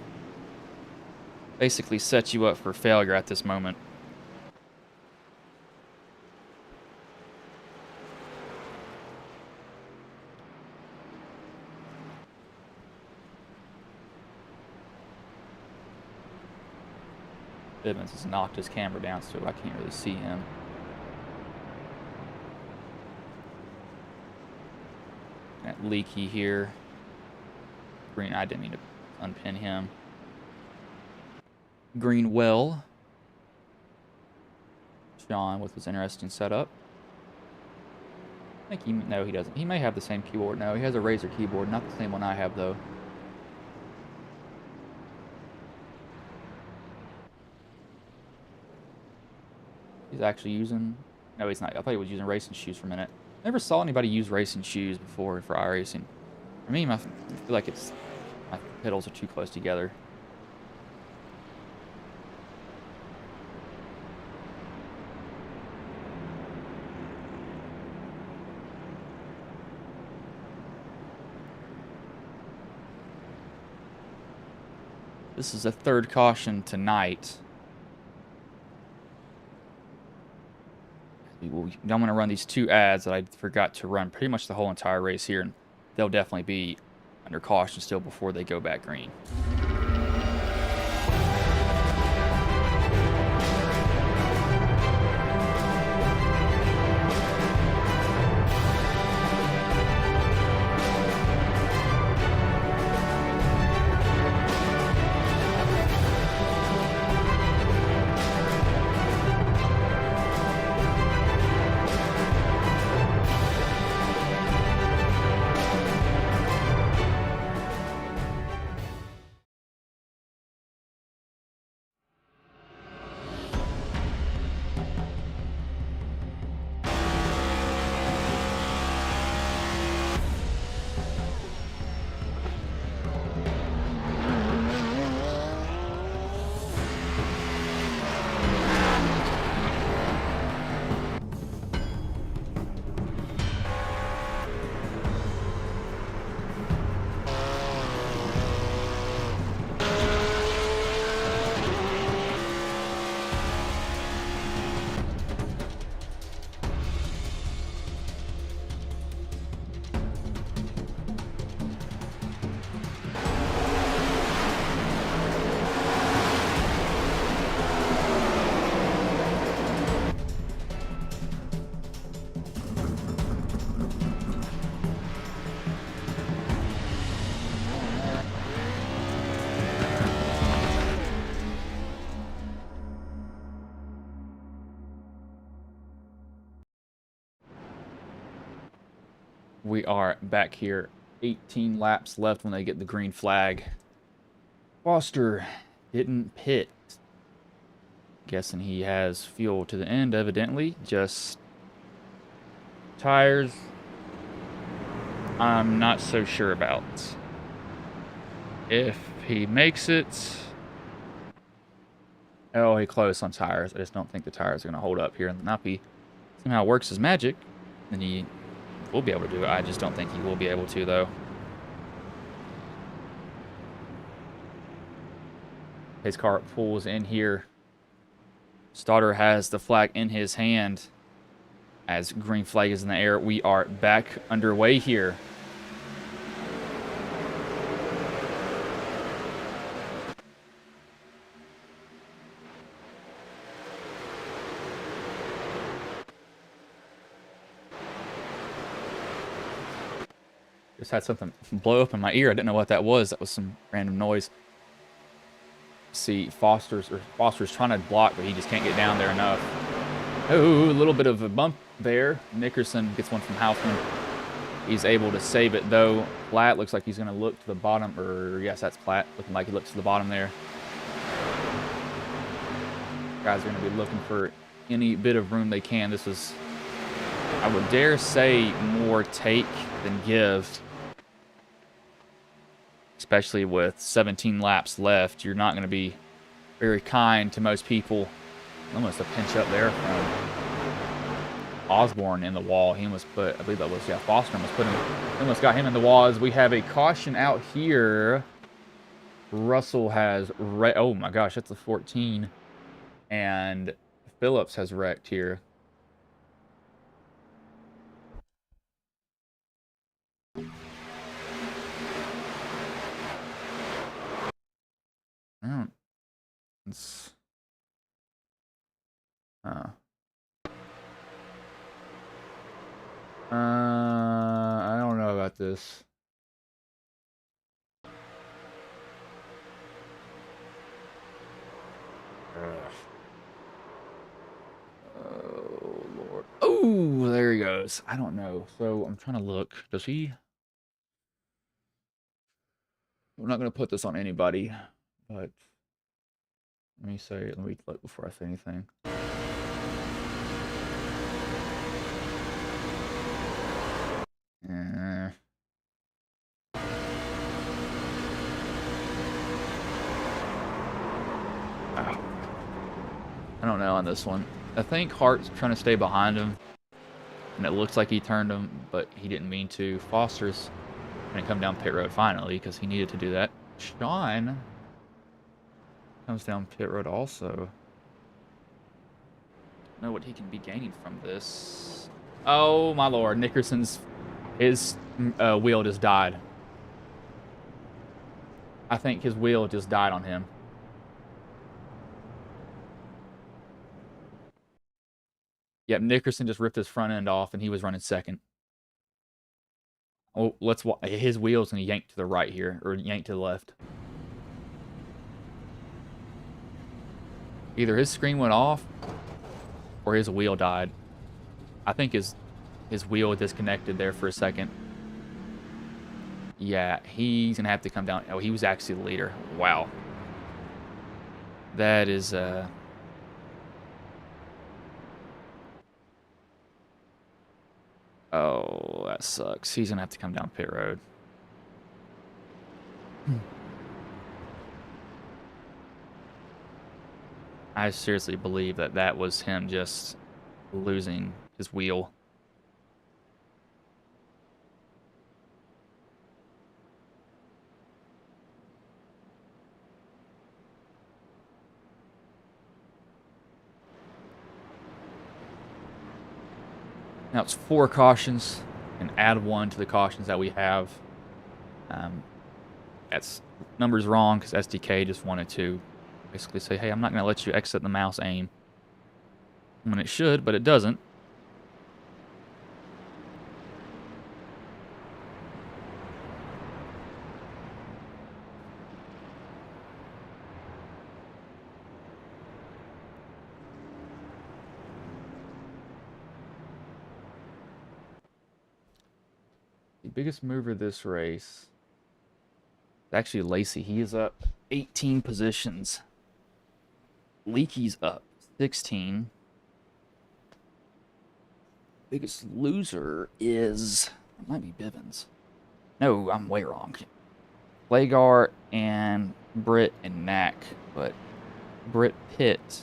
basically set you up for failure at this moment. Bivens has knocked his camera down, so I can't really see him. Leaky here. Green, I didn't mean to unpin him. Greenwell. Sean with his interesting setup. I think no, he doesn't. He may have the same keyboard. No, he has a Razer keyboard, not the same one I have, though. He's actually using... No, he's not. I thought he was using racing shoes for a minute. Never saw anybody use racing shoes before for iRacing. For me, I feel like my pedals are too close together. This is a third caution tonight. I'm going to run these 2 ads that I forgot to run pretty much the whole entire race here, and they'll definitely be under caution still before they go back green. We are back here. 18 laps left when they get the green flag. Foster didn't pit. Guessing he has fuel to the end, evidently. Just tires, I'm not so sure about. If he makes it... Oh, he closed on tires. I just don't think the tires are going to hold up here. And Nappy somehow works his magic, then he will be able to do it. I just don't think he will be able to, though. His car pulls in here. Starter has the flag in his hand. As green flag is in the air, we are back underway here. Just had something blow up in my ear. I didn't know what that was. That was some random noise. See, Foster's trying to block, but he just can't get down there enough. Oh, a little bit of a bump there. Nickerson gets one from Houfman. He's able to save it, though. Platt looks like he's going to look to the bottom. Or, yes, that's Platt. Looking like he looks to the bottom there. Guys are going to be looking for any bit of room they can. This is, I would dare say, more take than give. Especially with 17 laps left, you're not going to be very kind to most people. Almost a pinch up there from Osborne in the wall. He almost put, I believe that was, yeah, Foster almost put him, almost got him in the wall. As we have a caution out here. Russell has, oh my gosh, that's a 14. And Phillips has wrecked here. I don't. It's. I don't know about got this. Oh, Lord. Oh, there he goes. I don't know. So I'm trying to look. Does he? I'm not going to put this on anybody, but let me look before I say anything. I don't know on this one. I think Hart's trying to stay behind him, and it looks like he turned him, but he didn't mean to. Foster's going to come down pit road finally because he needed to do that. Sean comes down pit road also. I don't know what he can be gaining from this. Oh my lord, Nickerson's wheel just died. I think his wheel just died on him. Yep, Nickerson just ripped his front end off, and he was running second. Oh, his wheel's gonna yank to the right here, or yank to the left. Either his screen went off, or his wheel died. I think his wheel disconnected there for a second. Yeah, he's gonna have to come down. Oh, he was actually the leader. Wow. That is oh, that sucks. He's gonna have to come down pit road. I seriously believe that was him just losing his wheel. Now it's 4 cautions, and add 1 to the cautions that we have. That's numbers wrong because SDK just wanted to basically say, hey, I'm not going to let you exit the mouse aim. When it should, but it doesn't. The biggest mover this race is actually Lacey. He is up 18 positions. Leakey's up 16. Biggest loser is... It might be Bivens. No, I'm way wrong. Lagar and Britt and Knack. But Britt pit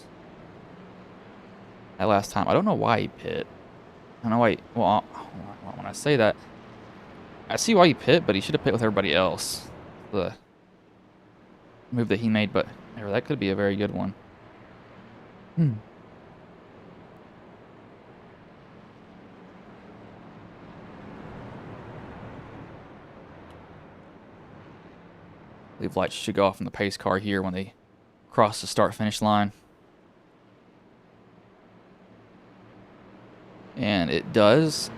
that last time. I don't know why he pit. I don't know why... Well, when I say that, I see why he pit, but he should have pit with everybody else. The move that he made, but that could be a very good one. I believe lights should go off in the pace car here when they cross the start-finish line. And it does.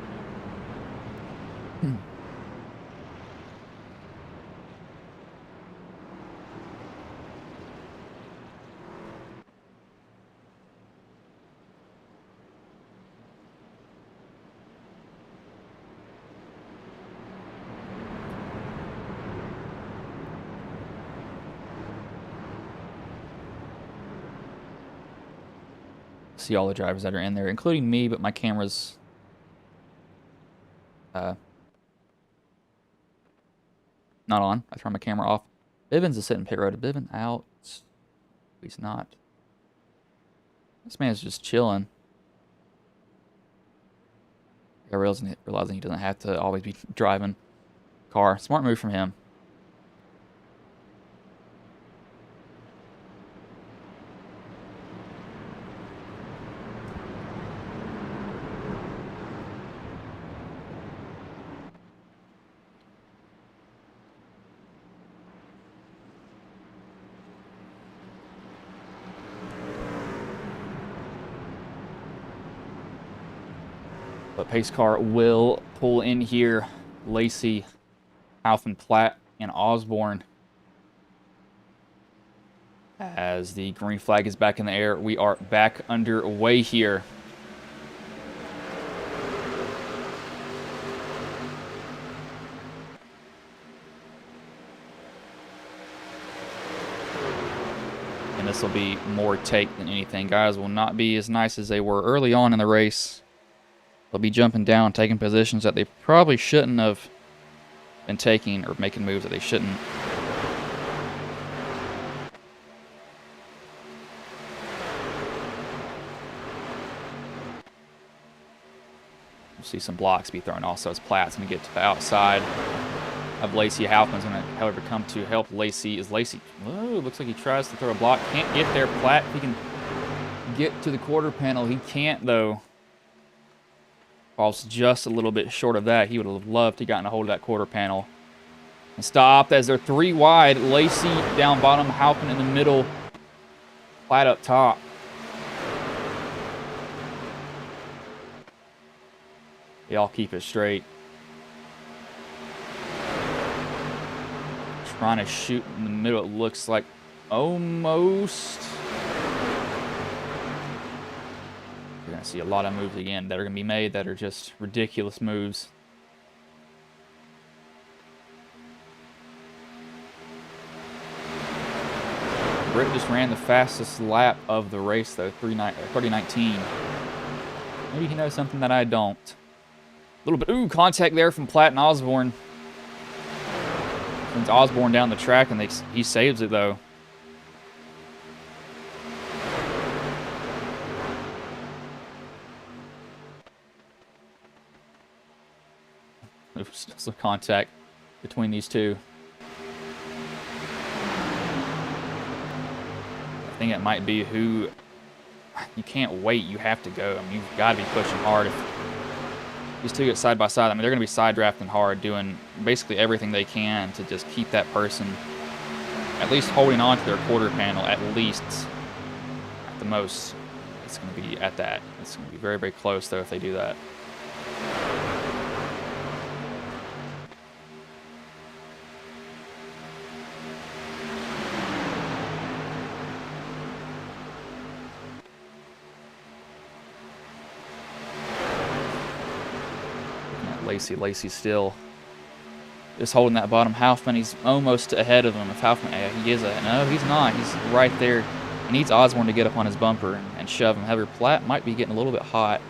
See all the drivers that are in there, including me, but my camera's not on. I turn my camera off. Bivens is sitting pit road. Bivens out. He's not. This man's just chilling. Realizing he doesn't have to always be driving car. Smart move from him. But pace car will pull in here Lacey, Halfin, Platt, and Osborne. As the green flag is back in the air, we are back underway here. And this will be more take than anything. Guys will not be as nice as they were early on in the race. They'll be jumping down, taking positions that they probably shouldn't have been taking, or making moves that they shouldn't. We'll see some blocks be thrown also as Platt's going to get to the outside of Lacey. Halfman's going to, however, come to help Lacey. Is Lacey... Oh, looks like he tries to throw a block. Can't get there. Platt, if he can get to the quarter panel. He can't, though. Falls just a little bit short of that. He would have loved to gotten a hold of that quarter panel. And stopped as they're 3 wide. Lacey down bottom. Halpin in the middle. Platt up top. They all keep it straight. Trying to shoot in the middle, it looks like almost. We're going to see a lot of moves again that are going to be made that are just ridiculous moves. Britt just ran the fastest lap of the race, though, 30:19. Maybe he knows something that I don't. A little bit, ooh, contact there from Platt and Osborne. Sends Osborne down the track, and he saves it, though. There's some contact between these two. I think it might be who... You can't wait. You have to go. I mean, you've got to be pushing hard. If these two get side by side, I mean, they're going to be side drafting hard, doing basically everything they can to just keep that person at least holding on to their quarter panel, at least. At the most, it's going to be at that. It's going to be very, very close, though, if they do that. Lacey still is holding that bottom. Halfman, he's almost ahead of him. If Halfman, he is ahead. No, he's not. He's right there. He needs Osborne to get up on his bumper and shove him. However, Platt might be getting a little bit hot.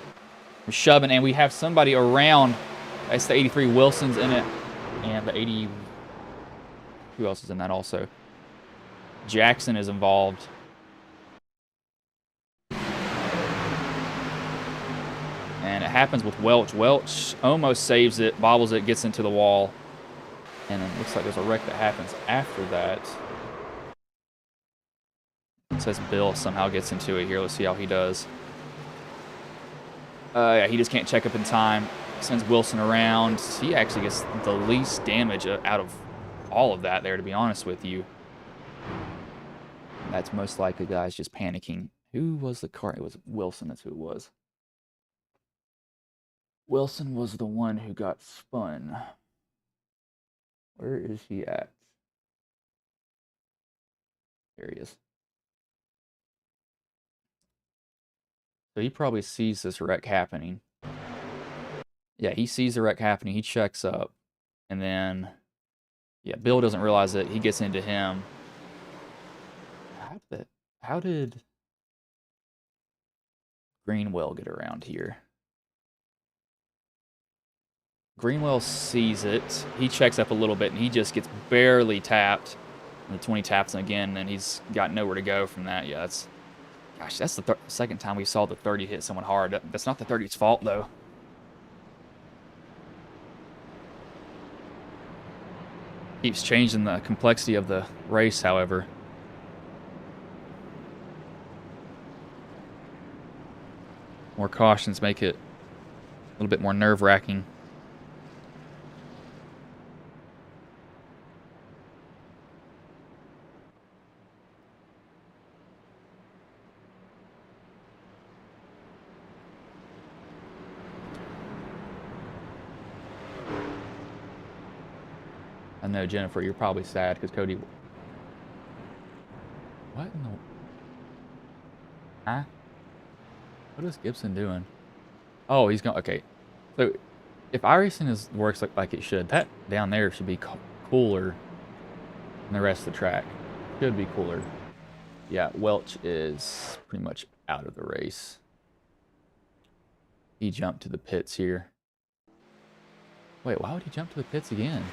We're shoving, and we have somebody around. That's the 83. Wilson's in it. And the 80... Who else is in that also? Jackson is involved. And it happens with Welch. Welch almost saves it, bobbles it, gets into the wall. And it looks like there's a wreck that happens after that. It says Bill somehow gets into it here. Let's see how he does. Yeah, he just can't check up in time. Sends Wilson around. He actually gets the least damage out of all of that there, to be honest with you. That's most likely guys just panicking. Who was the car? It was Wilson. That's who it was. Wilson was the one who got spun. Where is he at? There he is. So he probably sees this wreck happening. Yeah, he sees the wreck happening. He checks up. And then, yeah, Bill doesn't realize it. He gets into him. How did Greenwell get around here? Greenwell sees it. He checks up a little bit, and he just gets barely tapped. And the 20 taps him again, and he's got nowhere to go from that. Yeah, that's... Gosh, that's the second time we saw the 30 hit someone hard. That's not the 30's fault, though. Keeps changing the complexity of the race, however. More cautions make it a little bit more nerve-wracking. I know, Jennifer, you're probably sad because Cody... What in the... Huh? What is Gibson doing? Oh, he's going... Okay. So, if iRacing works like it should, that down there should be cooler than the rest of the track. Should be cooler. Yeah, Welch is pretty much out of the race. He jumped to the pits here. Wait, why would he jump to the pits again?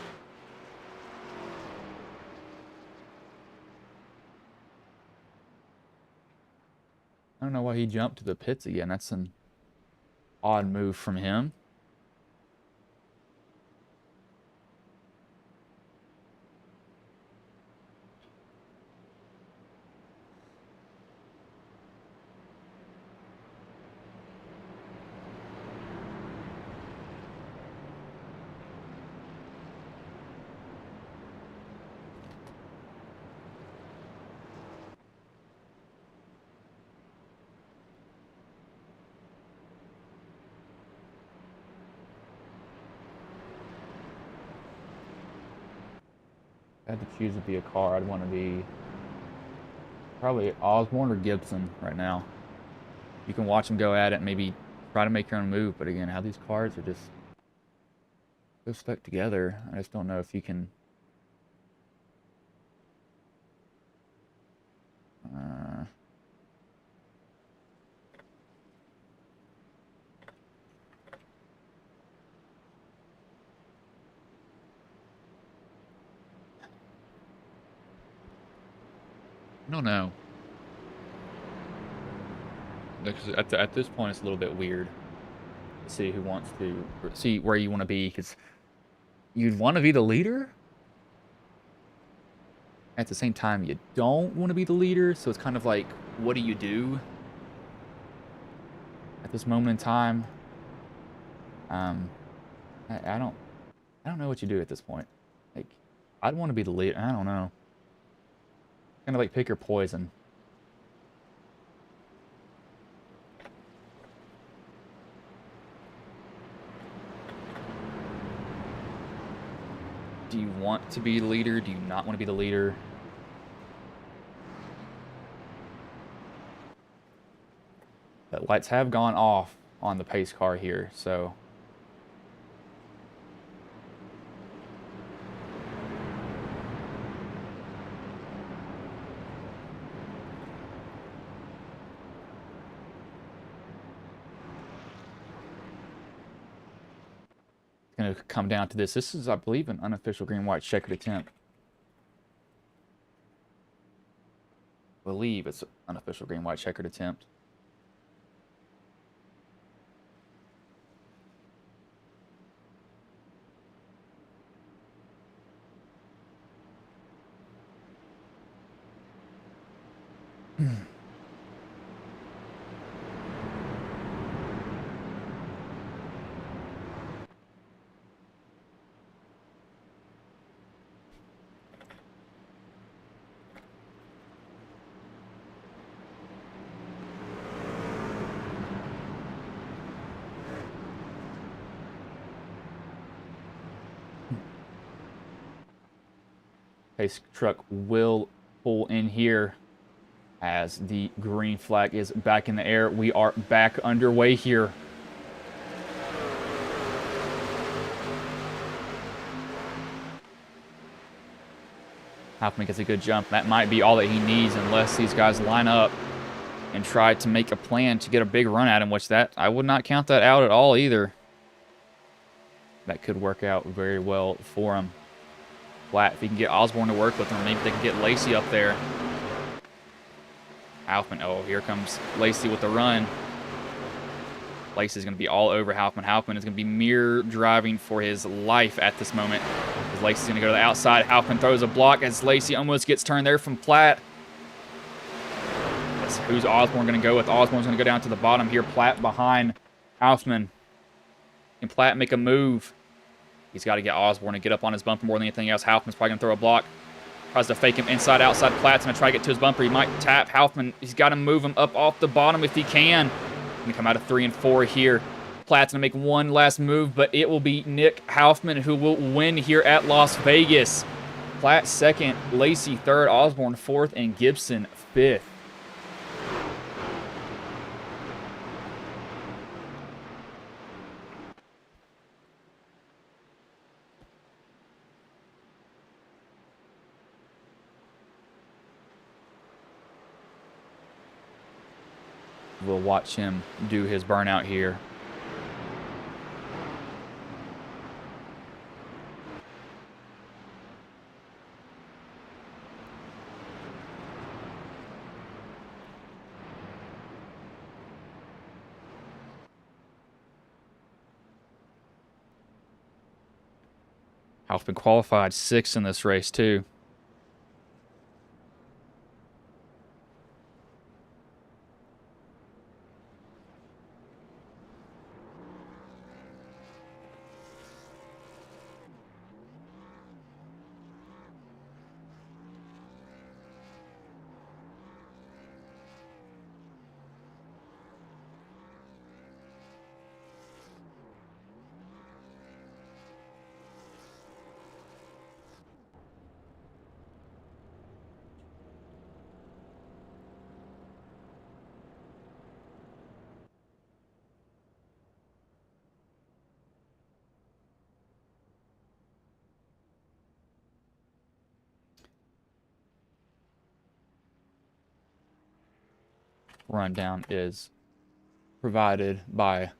I don't know why he jumped to the pits again. That's an odd move from him. If I had to choose to be a car, I'd want to be probably Osborne or Gibson right now. You can watch them go at it and maybe try to make your own move, but again, how these cars are just so stuck together, I just don't know if you can... I don't know. Because at this point, it's a little bit weird to see who wants to see where you want to be, because you'd want to be the leader. At the same time, you don't want to be the leader, so it's kind of like, what do you do at this moment in time? I don't know what you do at this point. Like, I'd want to be the leader. I don't know. Kind of like pick your poison. Do you want to be the leader? Do you not want to be the leader? The lights have gone off on the pace car here, so... going to come down to this. This is, I believe, an unofficial green-white checkered attempt. I believe it's an unofficial green-white checkered attempt. Pace truck will pull in here as the green flag is back in the air. We are back underway here. Hoffman gets a good jump. That might be all that he needs unless these guys line up and try to make a plan to get a big run at him, which that I would not count that out at all either. That could work out very well for him. Flat, if he can get Osborne to work with him, maybe they can get Lacey up there. Hoffman, oh, here comes Lacey with the run. Lacey's going to be all over Hoffman. Hoffman is going to be mirror driving for his life at this moment. As Lacey's going to go to the outside. Hoffman throws a block as Lacey almost gets turned there from Platt. Who's Osborne going to go with? Osborne's going to go down to the bottom here. Platt behind Hoffman. Can Platt make a move? He's got to get Osborne to get up on his bumper more than anything else. Hoffman's probably going to throw a block. Tries to fake him inside, outside. Platt's going to try to get to his bumper. He might tap Hoffman. He's got to move him up off the bottom if he can. Going to come out of 3 and 4 here. Platt's going to make one last move, but it will be Nick Haufman who will win here at Las Vegas. Platt second, Lacey third, Osborne fourth, and Gibson fifth. We'll watch him do his burnout here. Haufman qualified 6th in this race too. Rundown is provided by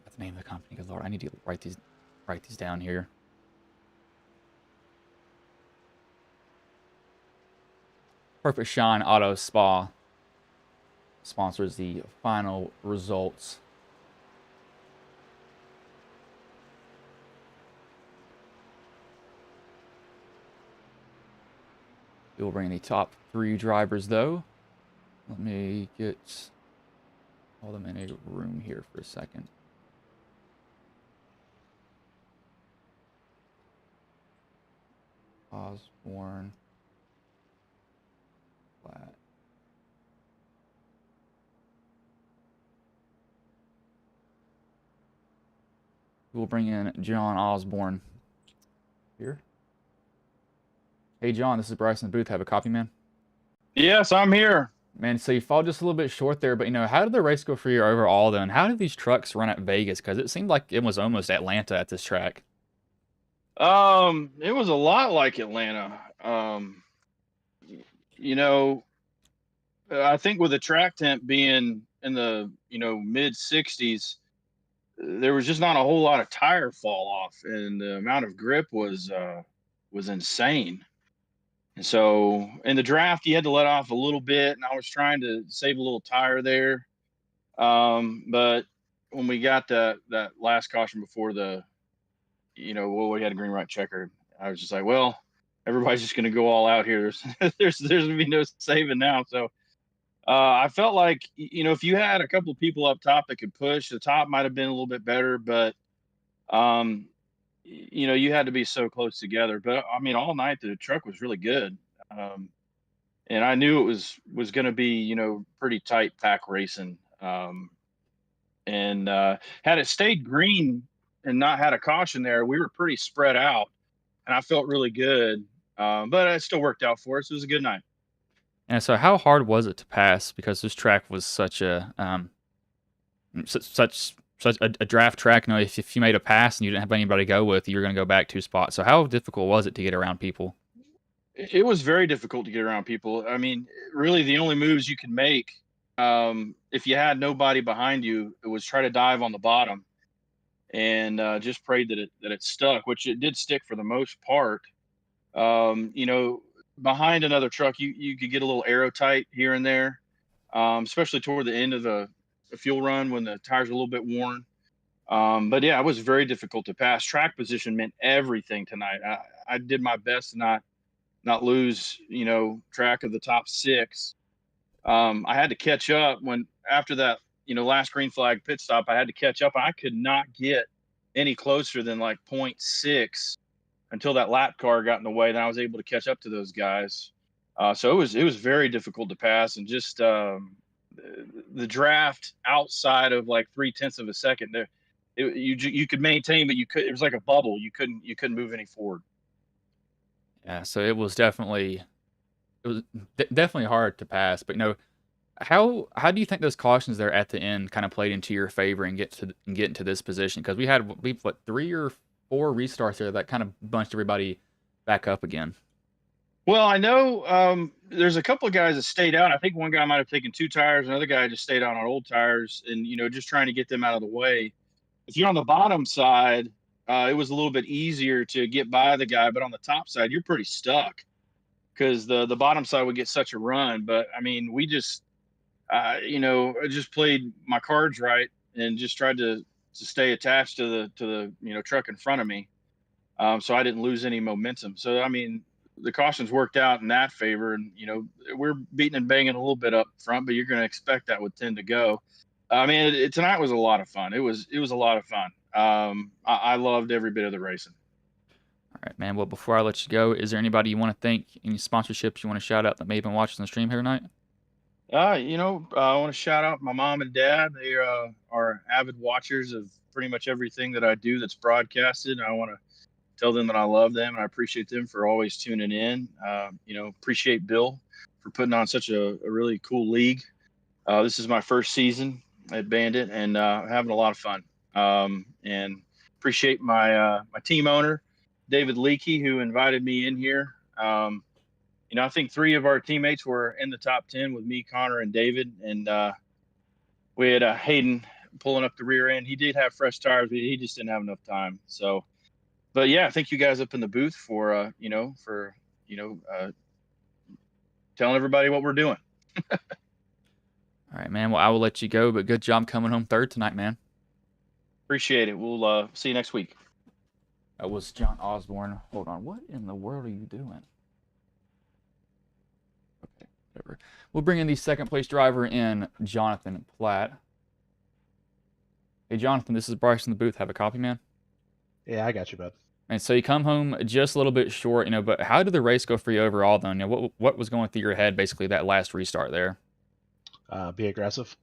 what's the name of the company? Good Lord, I need to write these down here. Perfect Shine Auto Spa sponsors the final results. We'll bring the top 3 drivers, though. Let me get all them in a room here for a second. Osborne. Platt. We'll bring in John Osborne here. Hey, John, this is Bryce in the booth. Have a copy, man? Yes, I'm here. Man, so you fall just a little bit short there, but, how did the race go for you overall, though? And how did these trucks run at Vegas? Because it seemed like it was almost Atlanta at this track. It was a lot like Atlanta. I think with the track temp being in the, mid 60s, there was just not a whole lot of tire fall off, and the amount of grip was insane. And so in the draft, you had to let off a little bit, and I was trying to save a little tire there. But when we got that last caution before we had a green right checker, I was just like, well, everybody's just going to go all out here. There's going to be no saving now. So I felt like, if you had a couple of people up top that could push, the top might have been a little bit better, but you had to be so close together. But I mean, all night the truck was really good, and I knew it was going to be pretty tight pack racing. And had it stayed green and not had a caution there, we were pretty spread out, and I felt really good. But it still worked out for us. It was a good night. And so, how hard was it to pass? Because this track was such a such a draft track. If you made a pass and you didn't have anybody to go with, you were going to go back 2 spots. So how difficult was it to get around people? It was very difficult to get around people. I mean, really the only moves you could make, if you had nobody behind you, it was try to dive on the bottom and just prayed that it stuck, which it did stick for the most part. Behind another truck, you could get a little aero tight here and there, especially toward the end of the fuel run when the tires are a little bit worn. But yeah, it was very difficult to pass. Track position meant everything tonight. I did my best to not lose, track of the top 6. I had to catch up after that, last green flag pit stop. I had to catch up. I could not get any closer than like 0.6 until that lap car got in the way. Then I was able to catch up to those guys. So it was very difficult to pass, and just the draft outside of like 0.3 of a second. There, you could maintain, but you could. It was like a bubble. You couldn't move any forward. Yeah, so it was definitely hard to pass. But how do you think those cautions there at the end kind of played into your favor and get into this position? Because we've what 3 or 4 restarts there that kind of bunched everybody back up again. Well, I know there's a couple of guys that stayed out. I think one guy might have taken 2 tires. Another guy just stayed out on old tires, and just trying to get them out of the way. If you're on the bottom side, it was a little bit easier to get by the guy, but on the top side, you're pretty stuck because the bottom side would get such a run. But I mean, we just I just played my cards right and just tried to stay attached to the truck in front of me, so I didn't lose any momentum. So I mean, the cautions worked out in that favor, and we're beating and banging a little bit up front, but you're going to expect that with 10 to go. I mean, tonight was a lot of fun. It was a lot of fun. I loved every bit of the racing. All right, man. Well, before I let you go, is there anybody you want to thank, any sponsorships you want to shout out that may have been watching the stream here tonight? I want to shout out my mom and dad. They are avid watchers of pretty much everything that I do that's broadcasted. I want to tell them that I love them and I appreciate them for always tuning in. Appreciate Bill for putting on such a really cool league. This is my first season at Bandit, and having a lot of fun. And appreciate my team owner, David Leakey, who invited me in here. I think 3 of our teammates were in the top 10 with me, Connor, and David. And we had Hayden pulling up the rear end. He did have fresh tires, but he just didn't have enough time. So, but yeah, thank you guys up in the booth for telling everybody what we're doing. All right, man. Well, I will let you go, but good job coming home third tonight, man. Appreciate it. We'll see you next week. That was John Osborne. Hold on. What in the world are you doing? Okay, whatever. We'll bring in the second place driver in Jonathan Platt. Hey, Jonathan, this is Bryce in the booth. Have a copy, man? Yeah, I got you, bud. And so you come home just a little bit short, but how did the race go for you overall, though? What was going through your head, basically, that last restart there? Be aggressive.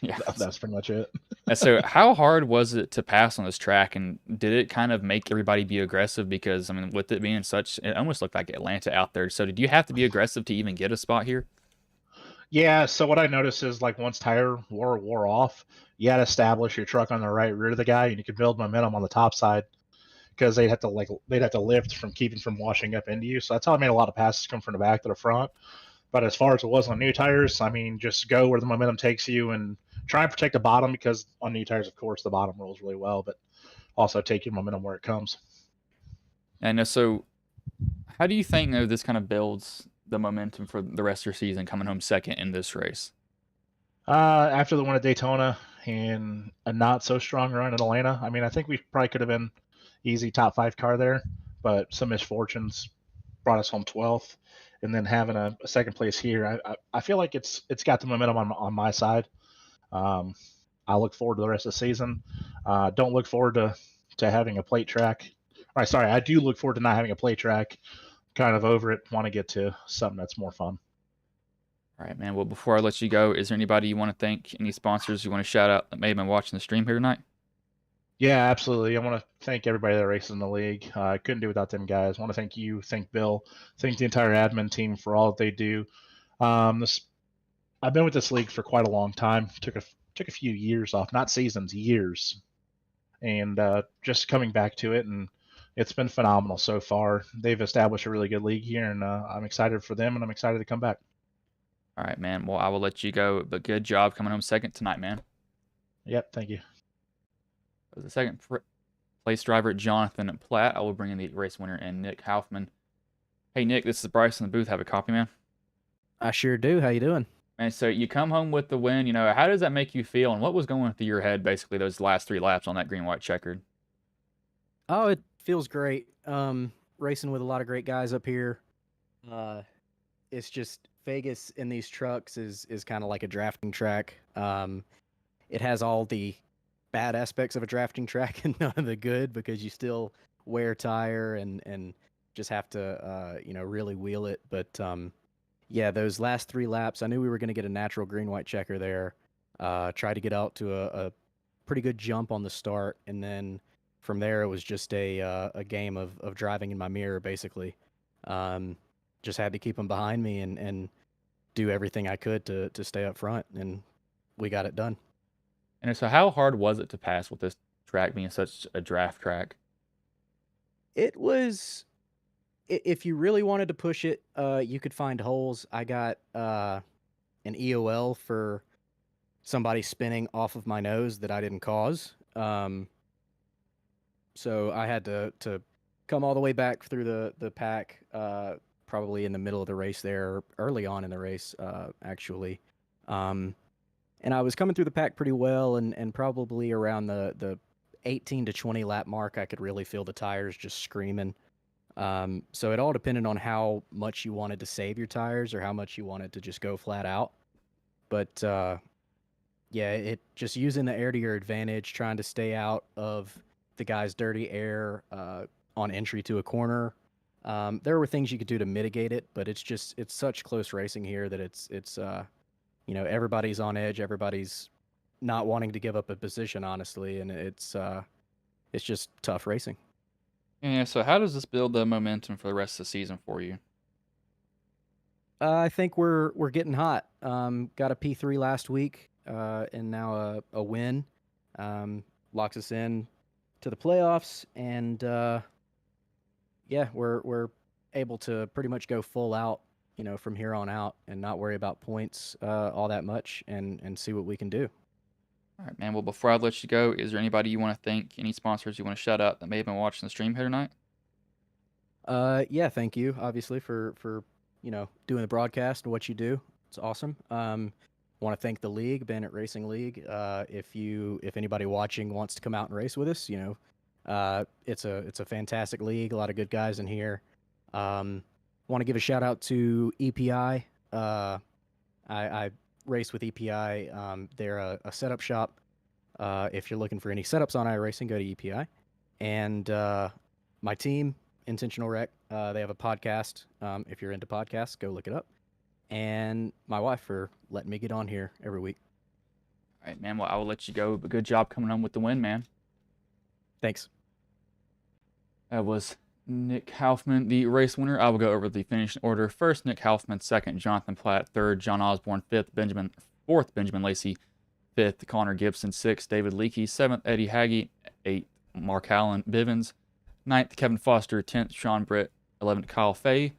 Yeah, that's pretty much it. And so how hard was it to pass on this track, and did it kind of make everybody be aggressive? Because, I mean, with it being it almost looked like Atlanta out there. So did you have to be aggressive to even get a spot here? Yeah, so what I noticed is, like, once tire wore off, you had to establish your truck on the right rear of the guy, and you could build momentum on the top side because they'd have to lift from keeping from washing up into you. So that's how I made a lot of passes come from the back to the front. But as far as it was on new tires, I mean, just go where the momentum takes you and try and protect the bottom, because on new tires, of course, the bottom rolls really well, but also take your momentum where it comes. And so how do you think this kind of builds the momentum for the rest of your season, coming home second in this race? After the one at Daytona and a not so strong run in Atlanta, I mean, I think we probably could have been easy top 5 car there, but some misfortunes brought us home 12th. And then having a second place here, I feel like it's got the momentum on my side. I look forward to the rest of the season. Don't look forward to having a plate track. I do look forward to not having a plate track. Kind of over it. Want to get to something that's more fun. All right, man. Well, before I let you go, is there anybody you want to thank, any sponsors you want to shout out that may have been watching the stream here tonight? Yeah, absolutely. I want to thank everybody that races in the league. I couldn't do without them guys. I want to thank you, thank Bill, thank the entire admin team for all that they do. I've been with this league for quite a long time. Took a few years off, not seasons, years, and just coming back to it, and it's been phenomenal so far. They've established a really good league here, and I'm excited for them, and I'm excited to come back. All right, man. Well, I will let you go, but good job coming home second tonight, man. Yep, thank you. The second place driver, Jonathan Platt. I will bring in the race winner, and Nick Hoffman. Hey, Nick, this is Bryce in the booth. Have a copy, man? I sure do. How you doing? And so you come home with the win. How does that make you feel, and what was going through your head, basically, those last 3 laps on that green-white checkered? Oh, it feels great. Racing with a lot of great guys up here. It's just Vegas in these trucks is kind of like a drafting track. It has all the bad aspects of a drafting track and none of the good, because you still wear tire and just have to really wheel it. But yeah, those last 3 laps, I knew we were going to get a natural green-white checker there. Tried to get out to a pretty good jump on the start, and then from there it was just a game of driving in my mirror, basically. Just had to keep them behind me and do everything I could to stay up front, and we got it done. And so how hard was it to pass with this track being such a draft track? It was, if you really wanted to push it, you could find holes. I got an EOL for somebody spinning off of my nose that I didn't cause. So I had to come all the way back through the pack, probably in the middle of the race there, early on in the race, actually. And I was coming through the pack pretty well, and probably around the 18 to 20 lap mark, I could really feel the tires just screaming. So it all depended on how much you wanted to save your tires or how much you wanted to just go flat out. But yeah, it just using the air to your advantage, trying to stay out of the guy's dirty air on entry to a corner. There were things you could do to mitigate it, but it's such close racing here that it's everybody's on edge, everybody's not wanting to give up a position, honestly, and it's just tough racing. Yeah, so how does this build the momentum for the rest of the season for you? I think we're getting hot. Got a P3 last week, and now a win. Locks us in to the playoffs, and yeah, we're able to pretty much go full out, from here on out, and not worry about points all that much, and see what we can do. All right, man. Well, before I let you go, is there anybody you want to thank, any sponsors you want to shout out that may have been watching the stream here tonight? Yeah, thank you, obviously, for doing the broadcast and what you do. It's awesome. Want to thank the league, Bandit Racing League. If anybody watching wants to come out and race with us, it's a fantastic league. A lot of good guys in here. Want to give a shout out to EPI. I race with EPI. They're a setup shop. If you're looking for any setups on iRacing, go to EPI. And my team, Intentional Rec, they have a podcast. If you're into podcasts, go look it up. And my wife for letting me get on here every week. All right, man. Well, I will let you go, but good job coming home with the win, man. Thanks. That was Nick Kaufman, the race winner. I will go over the finishing order. First, Nick Kaufman. Second, Jonathan Platt. Third, John Osborne. Fourth, Benjamin Lacey. Fifth, Connor Gibson. Sixth, David Leakey. Seventh, Eddie Haggy. Eighth, Mark Allen Bivens. Ninth, Kevin Foster. 10th, Sean Britt. 11th, Kyle Fay.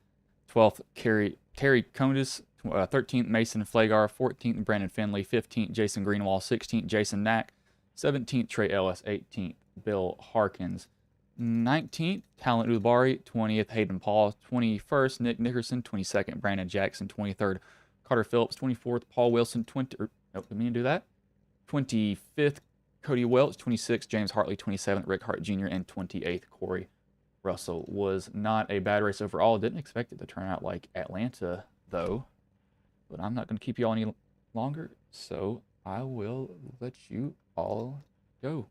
12th, Terry Condis. 13th, Mason Flagar. 14th, Brandon Finley. 15th, Jason Greenwald. 16th, Jason Knack. 17th, Trey Ellis. 18th, Bill Harkins. 19th, Talent Udbari. 20th, Hayden Paul. 21st, Nick Nickerson. 22nd, Brandon Jackson. 23rd, Carter Phillips. 24th, Paul Wilson. Didn't mean to do that. 25th, Cody Welch. 26th, James Hartley. 27th, Rick Hart Jr. And 28th, Corey Russell. Was not a bad race overall. Didn't expect it to turn out like Atlanta, though. But I'm not going to keep you all any longer, so I will let you all go.